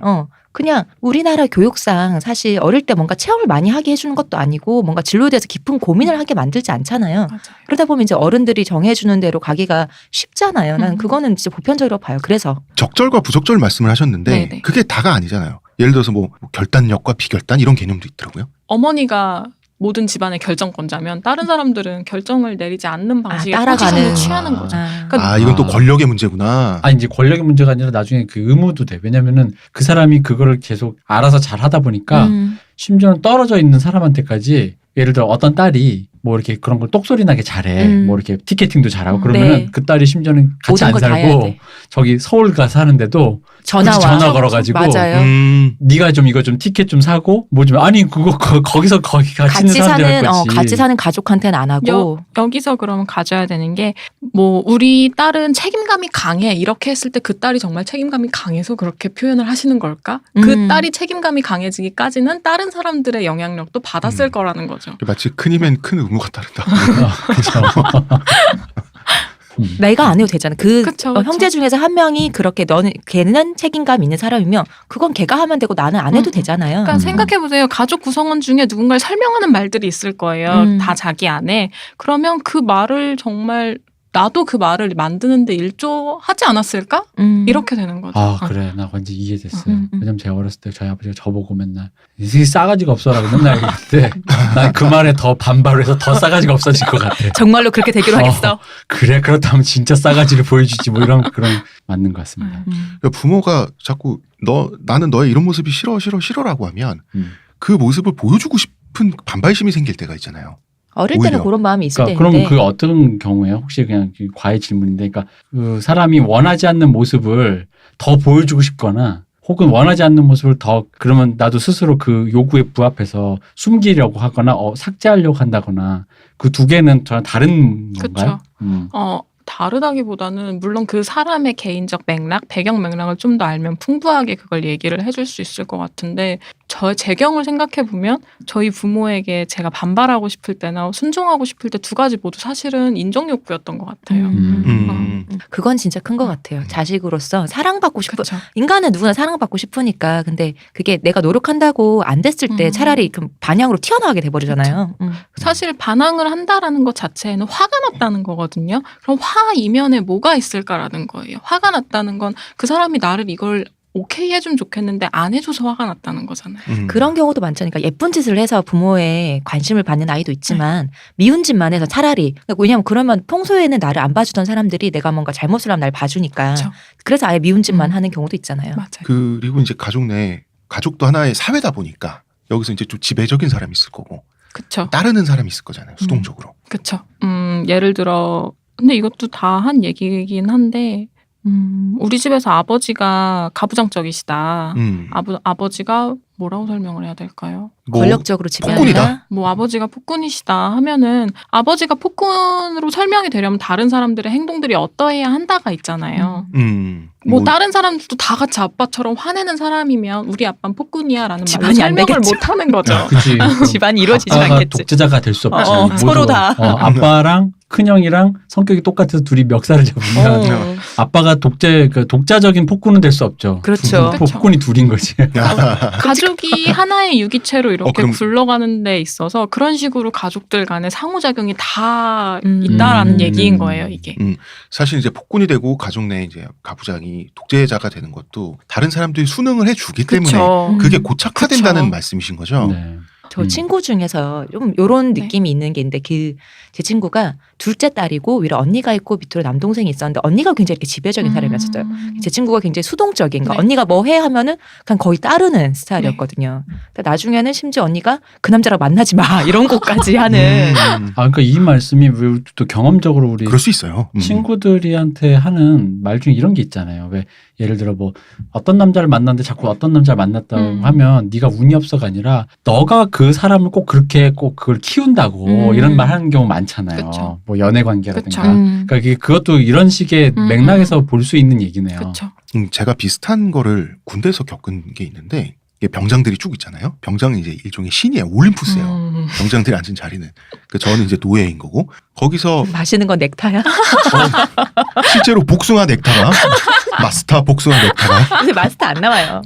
그냥 우리나라 교육상 사실 어릴 때 뭔가 체험을 많이 하게 해주는 것도 아니고 뭔가 진로에 대해서 깊은 고민을 하게 만들지 않잖아요. 맞아요. 그러다 보면 이제 어른들이 정해주는 대로 가기가 쉽잖아요. 난 그거는 진짜 보편적이라고 봐요. 그래서 적절과 부적절 말씀을 하셨는데 네네. 그게 다가 아니잖아요. 예를 들어서 뭐 결단력과 비결단 이런 개념도 있더라고요. 어머니가 모든 집안의 결정권자면 다른 사람들은 결정을 내리지 않는 방식의 따라가는. 포지션을 취하는 거죠. 그러니까 이건 또 권력의 문제구나. 아니 이제 권력의 문제가 아니라 나중에 그 의무도 돼. 왜냐면은 그 사람이 그거를 계속 알아서 잘 하다 보니까 심지어는 떨어져 있는 사람한테까지 예를 들어 어떤 딸이 뭐 이렇게 그런 걸 똑소리 나게 잘해. 뭐 이렇게 티켓팅도 잘하고 그러면은 네. 그 딸이 심지어는 같이 모든 안 걸 다 해야 살고 돼. 저기 서울 가 사는데도 전화 굳이 와. 전화 걸어가지고 맞아요. 네가 좀 이거 좀 티켓 좀 사고 뭐 좀 아니 그거 거기서 거기 같이 있는 사람들 할 거지. 같이 사는 가족한테는 안 하고 여기서 그러면 가져야 되는 게 뭐 우리 딸은 책임감이 강해 이렇게 했을 때 그 딸이 정말 책임감이 강해서 그렇게 표현을 하시는 걸까? 그 딸이 책임감이 강해지기까지는 다른 사람들의 영향력도 받았을 거라는 거죠. 마치 큰 힘엔 큰 의무가 따른다. 내가 안 해도 되잖아. 그쵸, 그쵸. 형제 중에서 한 명이 그렇게 걔는 책임감 있는 사람이면 그건 걔가 하면 되고 나는 안 해도 되잖아요. 그러니까 생각해보세요. 가족 구성원 중에 누군가를 설명하는 말들이 있을 거예요. 다 자기 안에. 그러면 그 말을 정말 나도 그 말을 만드는데 일조하지 않았을까? 이렇게 되는 거죠. 아 그래 나 완전 이해됐어요. 왜냐면 제가 어렸을 때 저희 아버지가 저보고 맨날 이 싸가지가 없어라고 맨날 얘기했는데 난 그 말에 더 반발을 해서 더 싸가지가 없어질 것 같아. 정말로 그렇게 되기로 하겠어. 그래 그렇다면 진짜 싸가지를 보여주지 뭐 이런 그런 맞는 것 같습니다. 그러니까 부모가 자꾸 나는 너의 이런 모습이 싫어라고 하면 그 모습을 보여주고 싶은 반발심이 생길 때가 있잖아요. 어릴 때는 오히려. 그런 마음이 있을 그러니까 텐데. 그럼 그 어떤 경우에요? 혹시 그냥 과외 질문인데, 그러니까 그 사람이 원하지 않는 모습을 더 보여주고 싶거나, 혹은 원하지 않는 모습을 더 그러면 나도 스스로 그 요구에 부합해서 숨기려고 하거나, 삭제하려고 한다거나, 그 두 개는 저는 다른 건가요? 다르다기보다는 물론 그 사람의 개인적 맥락, 배경 맥락을 좀 더 알면 풍부하게 그걸 얘기를 해줄 수 있을 것 같은데 제 경을 생각해 보면 저희 부모에게 제가 반발하고 싶을 때나 순종하고 싶을 때 두 가지 모두 사실은 인정 욕구였던 것 같아요. 그건 진짜 큰 것 같아요. 자식으로서 사랑받고 싶어. 그쵸. 인간은 누구나 사랑받고 싶으니까. 근데 그게 내가 노력한다고 안 됐을 때 차라리 그 반향으로 튀어나가게 돼버리잖아요. 사실 반항을 한다라는 것 자체에는 화가 났다는 거거든요. 그럼 화 이면에 뭐가 있을까라는 거예요. 화가 났다는 건 그 사람이 나를 이걸 오케이 해주면 좋겠는데 안 해줘서 화가 났다는 거잖아요. 그런 경우도 많죠. 그러니까 예쁜 짓을 해서 부모의 관심을 받는 아이도 있지만 미운 짓만 해서 차라리 왜냐하면 그러면 평소에는 나를 안 봐주던 사람들이 내가 뭔가 잘못을 하면 날 봐주니까 그쵸. 그래서 아예 미운 짓만 하는 경우도 있잖아요. 맞아요. 그리고 이제 가족도 하나의 사회다 보니까 여기서 이제 좀 지배적인 사람이 있을 거고 그쵸. 따르는 사람이 있을 거잖아요. 수동적으로. 그쵸. 예를 들어 근데 이것도 다 한 얘기이긴 한데 우리 집에서 아버지가 가부장적이시다. 아버지가 뭐라고 설명을 해야 될까요? 권력적으로 지배한다. 폭군이다. 뭐 아버지가 폭군이시다 하면은 아버지가 폭군으로 설명이 되려면 다른 사람들의 행동들이 어떠해야 한다가 있잖아요. 뭐 다른 사람들도 다 같이 아빠처럼 화내는 사람이면 우리 아빠는 폭군이야라는 말로 집안이 안 설명을 되겠죠. 못 하는 거죠. 그치. 집안이 이루어지지 아빠가 않겠지. 독재자가 될 수 없지. 서로 모두가. 다. 아빠랑 큰형이랑 성격이 똑같아서 둘이 멱살을 잡으면 아빠가 독자적인 폭군은 될 수 없죠. 그렇죠. 폭군이 둘인 거지. 가족이 하나의 유기체로 이렇게 그럼- 굴러가는 데 있어서 그런 식으로 가족들 간의 상호작용이 다 있다라는 얘기인 거예요, 이게. 사실 이제 폭군이 되고 가족 내 이제 가부장이 독재자가 되는 것도 다른 사람들이 수능을 해주기 때문에 그쵸. 그게 고착화된다는 그쵸. 말씀이신 거죠. 네. 저 친구 중에서 좀 요런 네. 느낌이 있는 게 있는데 제 친구가 둘째 딸이고 위로 언니가 있고 밑으로 남동생이 있었는데 언니가 굉장히 이렇게 지배적인 사람이었어요. 제 친구가 굉장히 수동적인 거. 네. 언니가 뭐 해 하면은 그냥 거의 따르는 스타일이었거든요. 근데 나중에는 심지어 언니가 그 남자랑 만나지 마 이런 것까지 하는. 그러니까 이 말씀이 또 경험적으로 우리 그럴 수 있어요. 친구들이한테 하는 말 중에 이런 게 있잖아요. 왜 예를 들어 뭐 어떤 남자를 만났는데 자꾸 어떤 남자를 만났다고 하면 네가 운이 없어가 아니라 너가 그 사람을 꼭 그렇게 꼭 그걸 키운다고 이런 말 하는 경우 많잖아요. 그쵸. 뭐 연애 관계라든가. 그쵸. 그러니까 그것도 이런 식의 맥락에서 볼 수 있는 얘기네요. 그렇죠. 제가 비슷한 거를 군대에서 겪은 게 있는데 이게 병장들이 쭉 있잖아요. 병장은 이제 일종의 신이에요. 올림푸스예요. 병장들이 앉은 자리는. 그 저는 이제 노예인 거고 거기서 마시는 건 넥타야. 실제로 복숭아 넥타가 마스터 복숭아 넥타가 근데 마스터 안 나와요.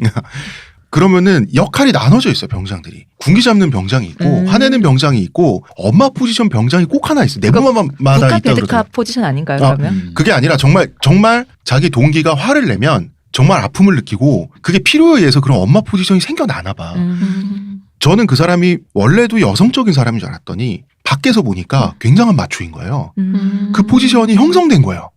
그러면은 역할이 나눠져 있어요. 병장들이 군기 잡는 병장이 있고 화내는 병장이 있고 엄마 포지션 병장이 꼭 하나 있어요. 내부마다 국가 있다 베드카 그러더라고요. 포지션 아닌가요? 아, 그러면? 그게 아니라 정말 자기 동기가 화를 내면 정말 아픔을 느끼고 그게 필요에 의해서 그런 엄마 포지션이 생겨나나 봐. 저는 그 사람이 원래도 여성적인 사람인 줄 알았더니 밖에서 보니까 굉장한 마초인 거예요. 그 포지션이 형성된 거예요.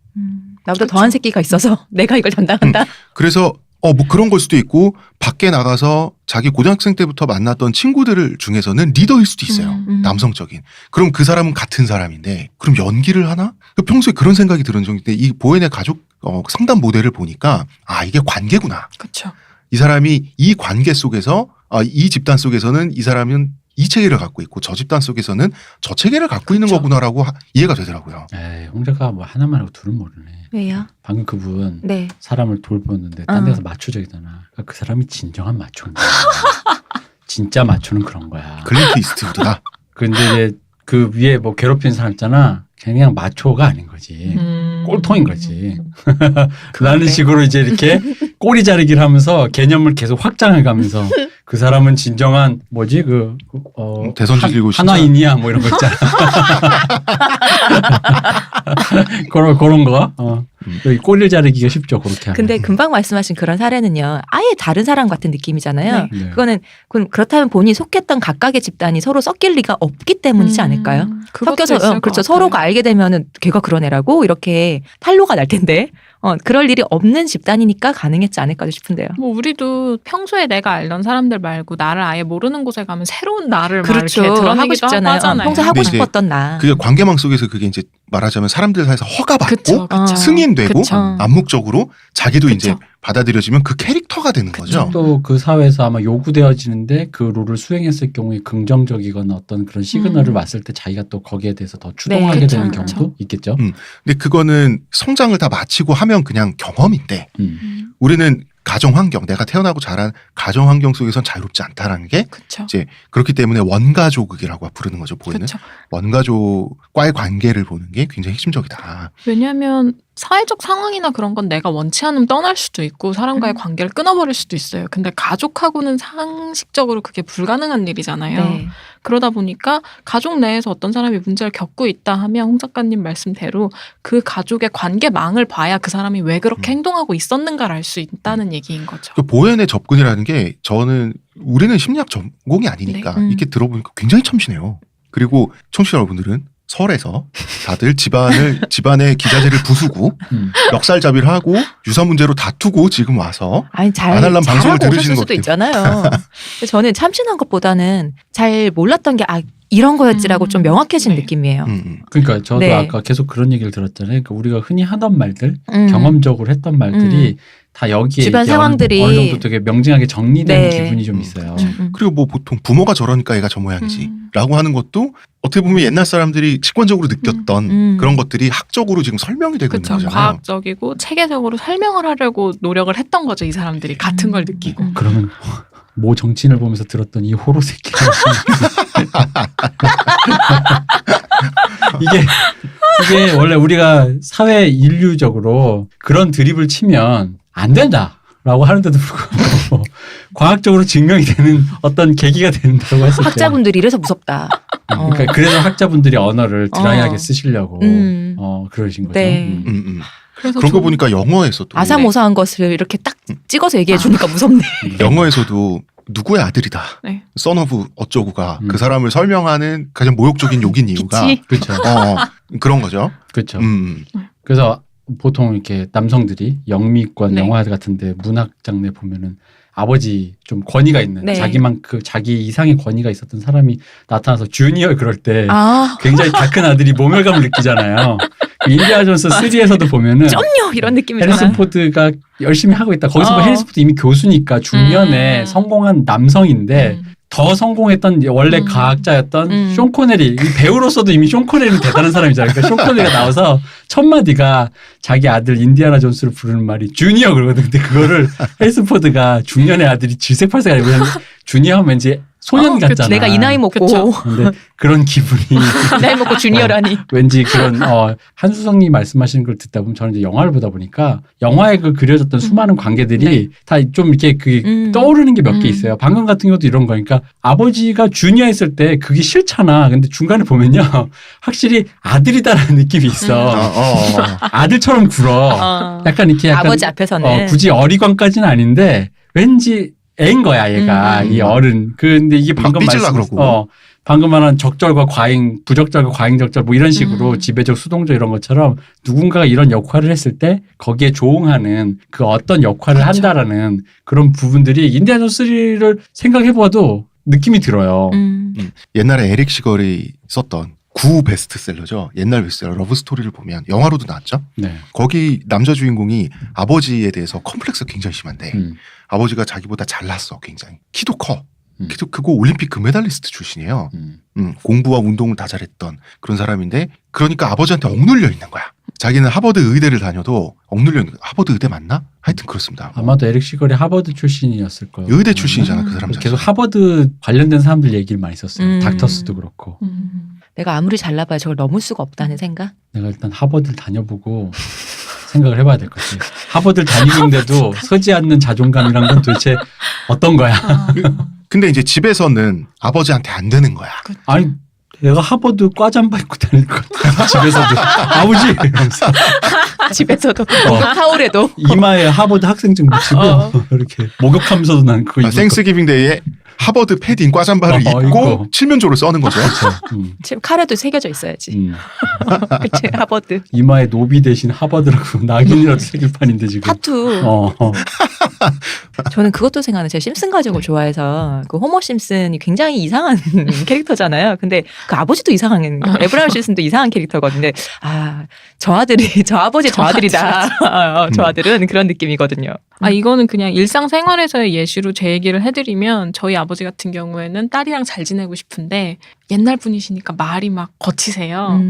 나보다 더한 새끼가 있어서 내가 이걸 담당한다. 그래서 뭐 그런 걸 수도 있고 밖에 나가서 자기 고등학생 때부터 만났던 친구들 중에서는 리더일 수도 있어요. 남성적인. 그럼 그 사람은 같은 사람인데 그럼 연기를 하나? 평소에 그런 생각이 들은 적인데 이 보현의 가족 상담 모델을 보니까 이게 관계구나. 그렇죠. 이 사람이 이 관계 속에서 이 집단 속에서는 이 사람은 이 체계를 갖고 있고 저 집단 속에서는 저 체계를 갖고 있는 그렇죠. 거구나라고 이해가 되더라고요. 에이, 홍자가 뭐 하나만 하고 둘은 모르네. 왜요? 방금 그분 네. 사람을 돌보는데 딴 데서 마초적이잖아. 그러니까 그 사람이 진정한 마초인 거야. 진짜 마초는 그런 거야. 클린트 이스트우드다. 근데 이제 그 위에 뭐 괴롭히는 사람 있잖아. 그냥 마초가 아닌 거지. 꼴통인 거지. 라는 식으로 이제 이렇게 꼬리 자르기를 하면서 개념을 계속 확장해 가면서 그 사람은 진정한 뭐지 대선 지키고 한화인이야 뭐 이런 거 있잖아. 그런 거. 여기 꼬리를 자르기가 쉽죠. 그렇게 하면. 근데 금방 말씀하신 그런 사례는요. 아예 다른 사람 같은 느낌이잖아요. 네. 그거는 그렇다면 본인이 속했던 각각의 집단이 서로 섞일 리가 없기 때문이지 않을까요? 섞여서 그렇죠. 서로가 알게 되면은 걔가 그런 애라고 이렇게 탄로가 날 텐데 그럴 일이 없는 집단이니까 가능했지 않을까 싶은데요. 뭐 우리도 평소에 내가 알던 사람들 말고 나를 아예 모르는 곳에 가면 새로운 나를 그렇죠. 막 이렇게 하고 드러내기도 싶잖아요. 하잖아요. 평소 하고 근데 이제 싶었던 나. 그게 관계망 속에서 그게 이제 말하자면 사람들 사이에서 허가받고 그쵸, 그쵸. 승인되고 그쵸. 암묵적으로 자기도 그쵸. 이제 받아들여지면 그 캐릭터가 되는 거죠. 또 그 사회에서 아마 요구되어지는데 그 룰을 수행했을 경우에 긍정적이거나 어떤 그런 시그널을 왔을 때 자기가 또 거기에 대해서 더 추동하게 그쵸, 되는 그쵸. 경우도 있겠죠. 근데 그거는 성장을 다 마치고 하면 그냥 경험인데 우리는 가정 환경, 내가 태어나고 자란 가정 환경 속에선 자유롭지 않다라는 게 그렇죠. 이제 그렇기 때문에 원가족이라고 부르는 거죠. 보이는 그렇죠. 원가족과의 관계를 보는 게 굉장히 핵심적이다. 왜냐하면 사회적 상황이나 그런 건 내가 원치 않으면 떠날 수도 있고 사람과의 관계를 끊어버릴 수도 있어요. 근데 가족하고는 상식적으로 그게 불가능한 일이잖아요. 네. 그러다 보니까 가족 내에서 어떤 사람이 문제를 겪고 있다 하면 홍 작가님 말씀대로 그 가족의 관계망을 봐야 그 사람이 왜 그렇게 행동하고 있었는가를 알 수 있다는 얘기인 거죠. 그 보현의 접근이라는 게 저는 우리는 심리학 전공이 아니니까 네. 이렇게 들어보니까 굉장히 참신해요. 그리고 청취자 여러분들은 설에서 다들 집안의 기자재를 부수고 멱살잡이를 하고 유사 문제로 다투고 지금 와서 아니 안 하려면 방송을 잘하고 들으시는 오셨을 수도 것 있잖아요. 근데 저는 참신한 것보다는 잘 몰랐던 게 이런 거였지라고 좀 명확해진 네. 느낌이에요. 그러니까 저도 네. 아까 계속 그런 얘기를 들었잖아요. 그러니까 우리가 흔히 하던 말들, 음. 경험적으로 했던 말들이 다 여기에 집안 이제 상황들이 어느 정도 되게 명징하게 정리된 네. 기분이 좀 있어요. 그리고 뭐 보통 부모가 저러니까 애가 저 모양이지 라고 하는 것도 어떻게 보면 옛날 사람들이 직관적으로 느꼈던 그런 것들이 학적으로 지금 설명이 되고 그렇죠. 있는 거잖아요. 과학적이고 체계적으로 설명을 하려고 노력을 했던 거죠. 이 사람들이 같은 걸 느끼고. 그러면 모 정치인을 보면서 들었던 이 호로 새끼. 이게 원래 우리가 사회 인류적으로 그런 드립을 치면 안 된다라고 하는데도 불구하고 과학적으로 증명이 되는 어떤 계기가 된다고 했을 때 학자분들이 이래서 무섭다. 그러니까 그래서 학자분들이 언어를 드라이하게 쓰시려고 그러신 거죠. 네. 그래서 그런 거 보니까 영어에서도 아사모사한 것을 이렇게 딱 찍어서 얘기해 주니까 무섭네. 영어에서도 누구의 아들이다. 네. 써너브 어쩌고가 그 사람을 설명하는 가장 모욕적인 욕인 이유가 그치? 그렇죠. 그런 거죠. 그렇죠. 음. 그래서 보통 이렇게 남성들이 영미권 네. 영화 같은데 문학 장르 보면은 아버지 좀 권위가 있는 네. 자기 이상의 권위가 있었던 사람이 나타나서 주니어 그럴 때 아, 굉장히 다 큰 아들이 모멸감을 느끼잖아요. 인디아나 존스 3에서도 보면은 쩐요 이런 해리슨 느낌이잖아. 포드가 열심히 하고 있다. 거기서 뭐 해리슨 포드 이미 교수니까 중년에 성공한 남성인데 더 성공했던 원래 과학자였던 쇼 코네리 이 배우로서도 이미 쇼 코네리는 대단한 사람이잖아요. 그러니까 쇼 코네리가 나와서 첫 마디가 자기 아들 인디아나 존스를 부르는 말이 주니어 그러거든. 근데 그거를 해리슨 포드가 중년의 아들이 질색팔색 아니고 그냥 주니어 하면 왠지 소년 같잖아. 내가 이 나이 먹고 그쵸. 근데 그런 기분이 이 나이 먹고 주니어라니. 왠지 그런 한수성님 말씀하시는 걸 듣다 보면 저는 이제 영화를 보다 보니까 영화에 그 그려졌던 수많은 관계들이 네. 다 좀 이렇게 떠오르는 게 몇 개 있어요. 방금 같은 것도 이런 거니까 아버지가 주니어 했을 때 그게 싫잖아. 근데 중간에 보면요. 확실히 아들이다라는 느낌이 있어. 아들처럼 굴어. 약간 이렇게 약간 아버지 앞에서는 굳이 어리광까지는 아닌데 왠지 애인 거야 얘가 이 어른. 근데 이게 방금 삐질라 그러고. 방금 말한 적절과 과잉, 부적절과 과잉적절 뭐 이런 식으로 지배적, 수동적 이런 것처럼 누군가가 이런 역할을 했을 때 거기에 조응하는 그 어떤 역할을 그렇죠. 한다라는 그런 부분들이 인디아나 존스 3를 생각해봐도 느낌이 들어요. 옛날에 에릭 시걸이 썼던 구 베스트셀러죠. 옛날 베스트셀러 러브스토리를 보면 영화로도 나왔죠. 네. 거기 남자 주인공이 아버지에 대해서 컴플렉스가 굉장히 심한데 음. 아버지가 자기보다 잘났어 굉장히. 키도 커. 키도 크고 올림픽 금메달리스트 출신이에요. 공부와 운동을 다 잘했던 그런 사람인데 그러니까 아버지한테 억눌려 있는 거야. 자기는 하버드 의대를 다녀도 억눌려 있는 거야. 하버드 의대 맞나? 하여튼 그렇습니다. 아마도 에릭 시걸이 하버드 출신이었을 거예요. 의대 출신이잖아 그 사람. 계속 하버드 관련된 사람들 얘기를 많이 썼어요. 닥터스도 그렇고. 내가 아무리 잘나봐야 저걸 넘을 수가 없다는 생각? 내가 일단 하버드를 다녀보고 생각을 해봐야 될 것 같아요. 하버드를 다니는데도 서지 않는 자존감이란 건 도대체 어떤 거야? 근데 이제 집에서는 아버지한테 안 되는 거야. 아니 내가 하버드 과잠바 입고 다닐 것 같아. 집에서도 아버지 이러면서 집에서도 하울에도 이마에 하버드 학생증 붙이고 이렇게 목욕하면서도 난 그거 입을 생스기빙 데이에 하버드 패딩 과잠바를 입고 입고. 칠면조를 써는 거죠. 지금 카레도 새겨져 있어야지. 그치 하버드 이마에 노비 대신 하버드라고 낙인이라도 새길 판인데 지금. 타투. 저는 그것도 생각나요. 제가 심슨 가족을 좋아해서 그 호머 심슨이 굉장히 이상한 캐릭터잖아요. 근데 그 아버지도 이상한 에브라임 심슨도 이상한 캐릭터거든요. 근데 저 아들이 저 아버지 저 아들이다. 저 아들은 그런 느낌이거든요. 이거는 그냥 일상생활에서의 예시로 제 얘기를 해드리면 저희 아버지 같은 경우에는 딸이랑 잘 지내고 싶은데 옛날 분이시니까 말이 막 거치세요.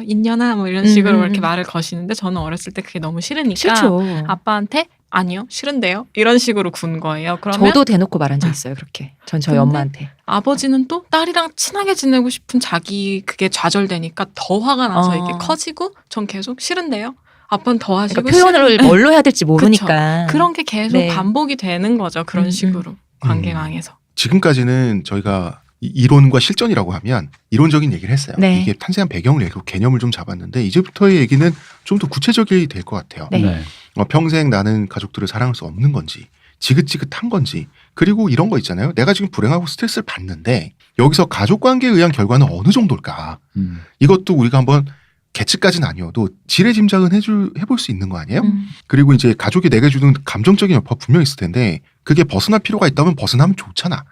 인연아 뭐 이런 식으로 이렇게 말을 거시는데 저는 어렸을 때 그게 너무 싫으니까 싫죠. 아빠한테 아니요 싫은데요 이런 식으로 군 거예요. 그러면 저도 대놓고 말한 적 있어요. 그렇게. 전 저희 근데 엄마한테. 아버지는 또 딸이랑 친하게 지내고 싶은 자기 그게 좌절되니까 더 화가 나서 이게 커지고 전 계속 싫은데요. 아빠는 더 하시고 그러니까 표현을 뭘로 해야 될지 모르니까. 그런 게 계속 네. 반복이 되는 거죠. 그런 식으로 관계망에서. 지금까지는 저희가 이론과 실전이라고 하면 이론적인 얘기를 했어요. 네. 이게 탄생한 배경을 얘기하고 개념을 좀 잡았는데 이제부터의 얘기는 좀 더 구체적이 될 것 같아요. 네. 평생 나는 가족들을 사랑할 수 없는 건지 지긋지긋한 건지 그리고 이런 거 있잖아요. 내가 지금 불행하고 스트레스를 받는데 여기서 가족관계에 의한 결과는 어느 정도일까. 이것도 우리가 한번 계측까지는 아니어도 지레 짐작은 해볼 수 있는 거 아니에요? 그리고 이제 가족이 내게 주는 감정적인 여파가 분명히 있을 텐데 그게 벗어날 필요가 있다면 벗어나면 좋잖아.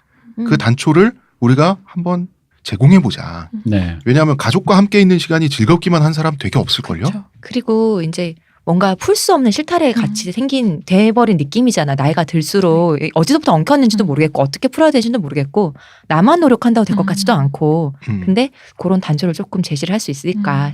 그 단초를 우리가 한번 제공해보자. 네. 왜냐하면 가족과 함께 있는 시간이 즐겁기만 한 사람 되게 없을걸요? 그렇죠. 그리고 이제 뭔가 풀 수 없는 실타래에 같이 돼버린 느낌이잖아. 나이가 들수록 어디서부터 엉켰는지도 모르겠고 어떻게 풀어야 되는지도 모르겠고 나만 노력한다고 될 것 같지도 않고 근데 그런 단초를 조금 제시를 할 수 있으니까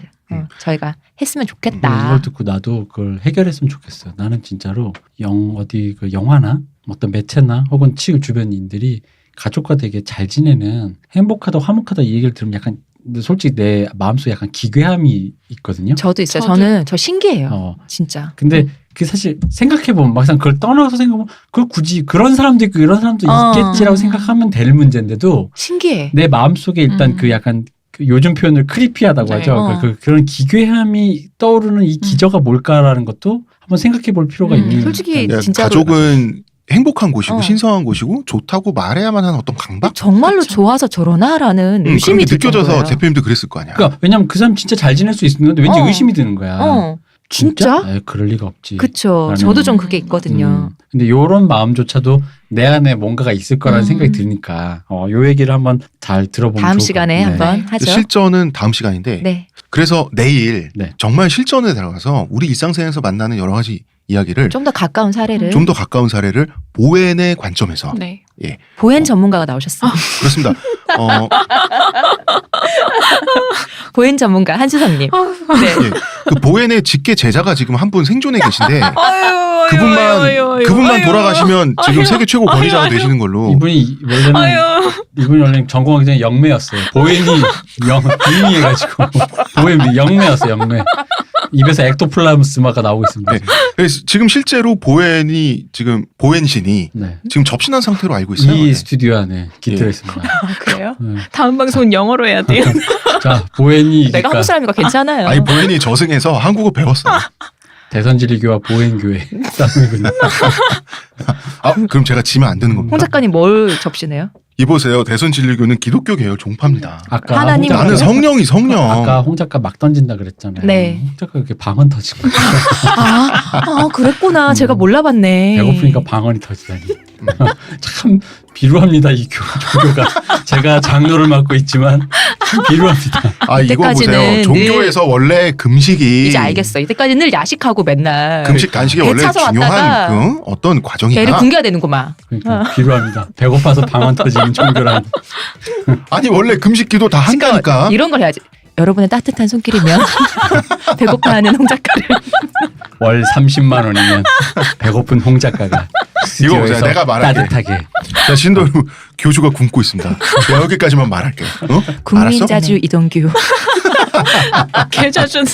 저희가 했으면 좋겠다. 이걸 듣고 나도 그걸 해결했으면 좋겠어요. 나는 진짜로 그 영화나 어떤 매체나 혹은 주변인들이 가족과 되게 잘 지내는 행복하다 화목하다 이 얘기를 들으면 약간 솔직히 내 마음속에 약간 기괴함이 있거든요. 저도 있어요. 저도. 저는 신기해요. 진짜. 근데 그 사실 생각해보면 막상 그걸 떠나서 생각하면 그걸 굳이 그런 사람도 있고 이런 사람도 있겠지라고 생각하면 될 문제인데도 신기해. 내 마음속에 일단 그 약간 그 요즘 표현을 크리피하다고 네. 하죠. 그런 기괴함이 떠오르는 이 기저가 뭘까라는 것도 한번 생각해 볼 필요가 있는. 솔직히 네, 진짜로. 가족은 행복한 곳이고 신성한 곳이고 좋다고 말해야만 하는 어떤 강박? 정말로 그렇죠. 좋아서 저러나라는 의심이 그런 게 들 느껴져서 정도예요. 대표님도 그랬을 거 아니야. 그러니까 왜냐면 그 사람 진짜 잘 지낼 수 있는데 왠지 의심이 드는 거야. 진짜? 에이, 그럴 리가 없지. 그쵸. 라는- 저도 좀 그게 있거든요. 근데 요런 마음조차도 내 안에 뭔가가 있을 거라는 생각이 드니까 요 얘기를 한번 잘 들어보면 다음 좋을 시간에 것 같아요. 한번 하죠. 실전은 다음 시간인데 네. 그래서 내일 네. 정말 실전에 들어가서 우리 일상생활에서 만나는 여러 가지 이야기를 좀 더 가까운 사례를 좀 더 가까운 사례를 보엔의 관점에서 네. 보엔 전문가가 나오셨어요. 그렇습니다. 보엔 전문가 한수성님. 네. 예, 그 보엔의 직계 제자가 지금 한 분 생존해 계신데 아유, 그분만 돌아가시면 지금 아유, 세계 최고 권위자가 아유, 되시는 걸로. 이분이 원래 전공하기 전에 영매였어요. 보엔이 빙의해가지고 보엔이 영매였어요. 영매. 입에서 액토플라스마가 나오고 있습니다. 네. 그래서 지금 실제로 보엔 신이 네. 지금 접신한 상태로 알고 있어요. 이 네. 스튜디오 안에 깃들어 있습니다. 아, 그래요? 네. 다음 방송은 영어로 해야 돼요. 자, 보엔이 내가 한국 사람이니까 괜찮아요. 아니 보엔이 저승에서 한국어 배웠어요. 대선진리교와 보엔교회 싸움이군요. 아 그럼 제가 지면 안 되는 겁니다. 홍 작가님 뭘 접시네요? 이보세요. 대선진리교는 기독교 계열 종파입니다. 아까 하나님 홍 작가- 나는 성령이 성령. 아까 홍 작가 막 던진다 그랬잖아요. 네. 홍 작가 이렇게 방언 터진 거예요. 그랬구나. 제가 몰라봤네. 배고프니까 방언이 터지다니. 참 비루합니다 이 종교가. 제가 장로를 맡고 있지만 참 비루합니다. 아 이거 보세요. 이때까지는 종교에서 원래 금식이 이제 알겠어. 이때까지 늘 야식하고 맨날 금식 간식이 배 원래 차서 중요한 왔다가 그 어떤 과정이다. 배를 굶겨야 되는구만. 그러니까 비루합니다. 배고파서 방언 터지는 종교란. 아니 원래 금식 기도 다 한다니까. 이런 걸 해야지. 여러분의 따뜻한 손길이면 배고파하는 홍 작가를 월 30만 원이면 배고픈 홍 작가가 이거 보세요. 스튜디오에서 내가 말할게. 따뜻하게. 자 신도로 교주가 굶고 있습니다. 내가 여기까지만 말할게. 어? 국민자주 이동규. 계좌준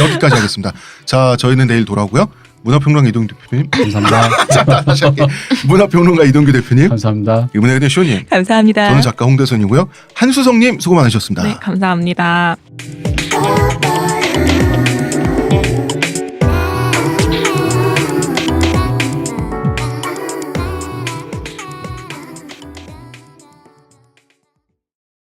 여기까지 하겠습니다. 자 저희는 내일 돌아오고요. 문화평론가 이동규 대표님. 감사합니다. 자 다시 할게. 문화평론가 이동규 대표님. 감사합니다. 이번에 그냥 쇼님. 감사합니다. 저는 작가 홍대선이고요. 한수성님 수고 많으셨습니다. 네, 감사합니다. Bye.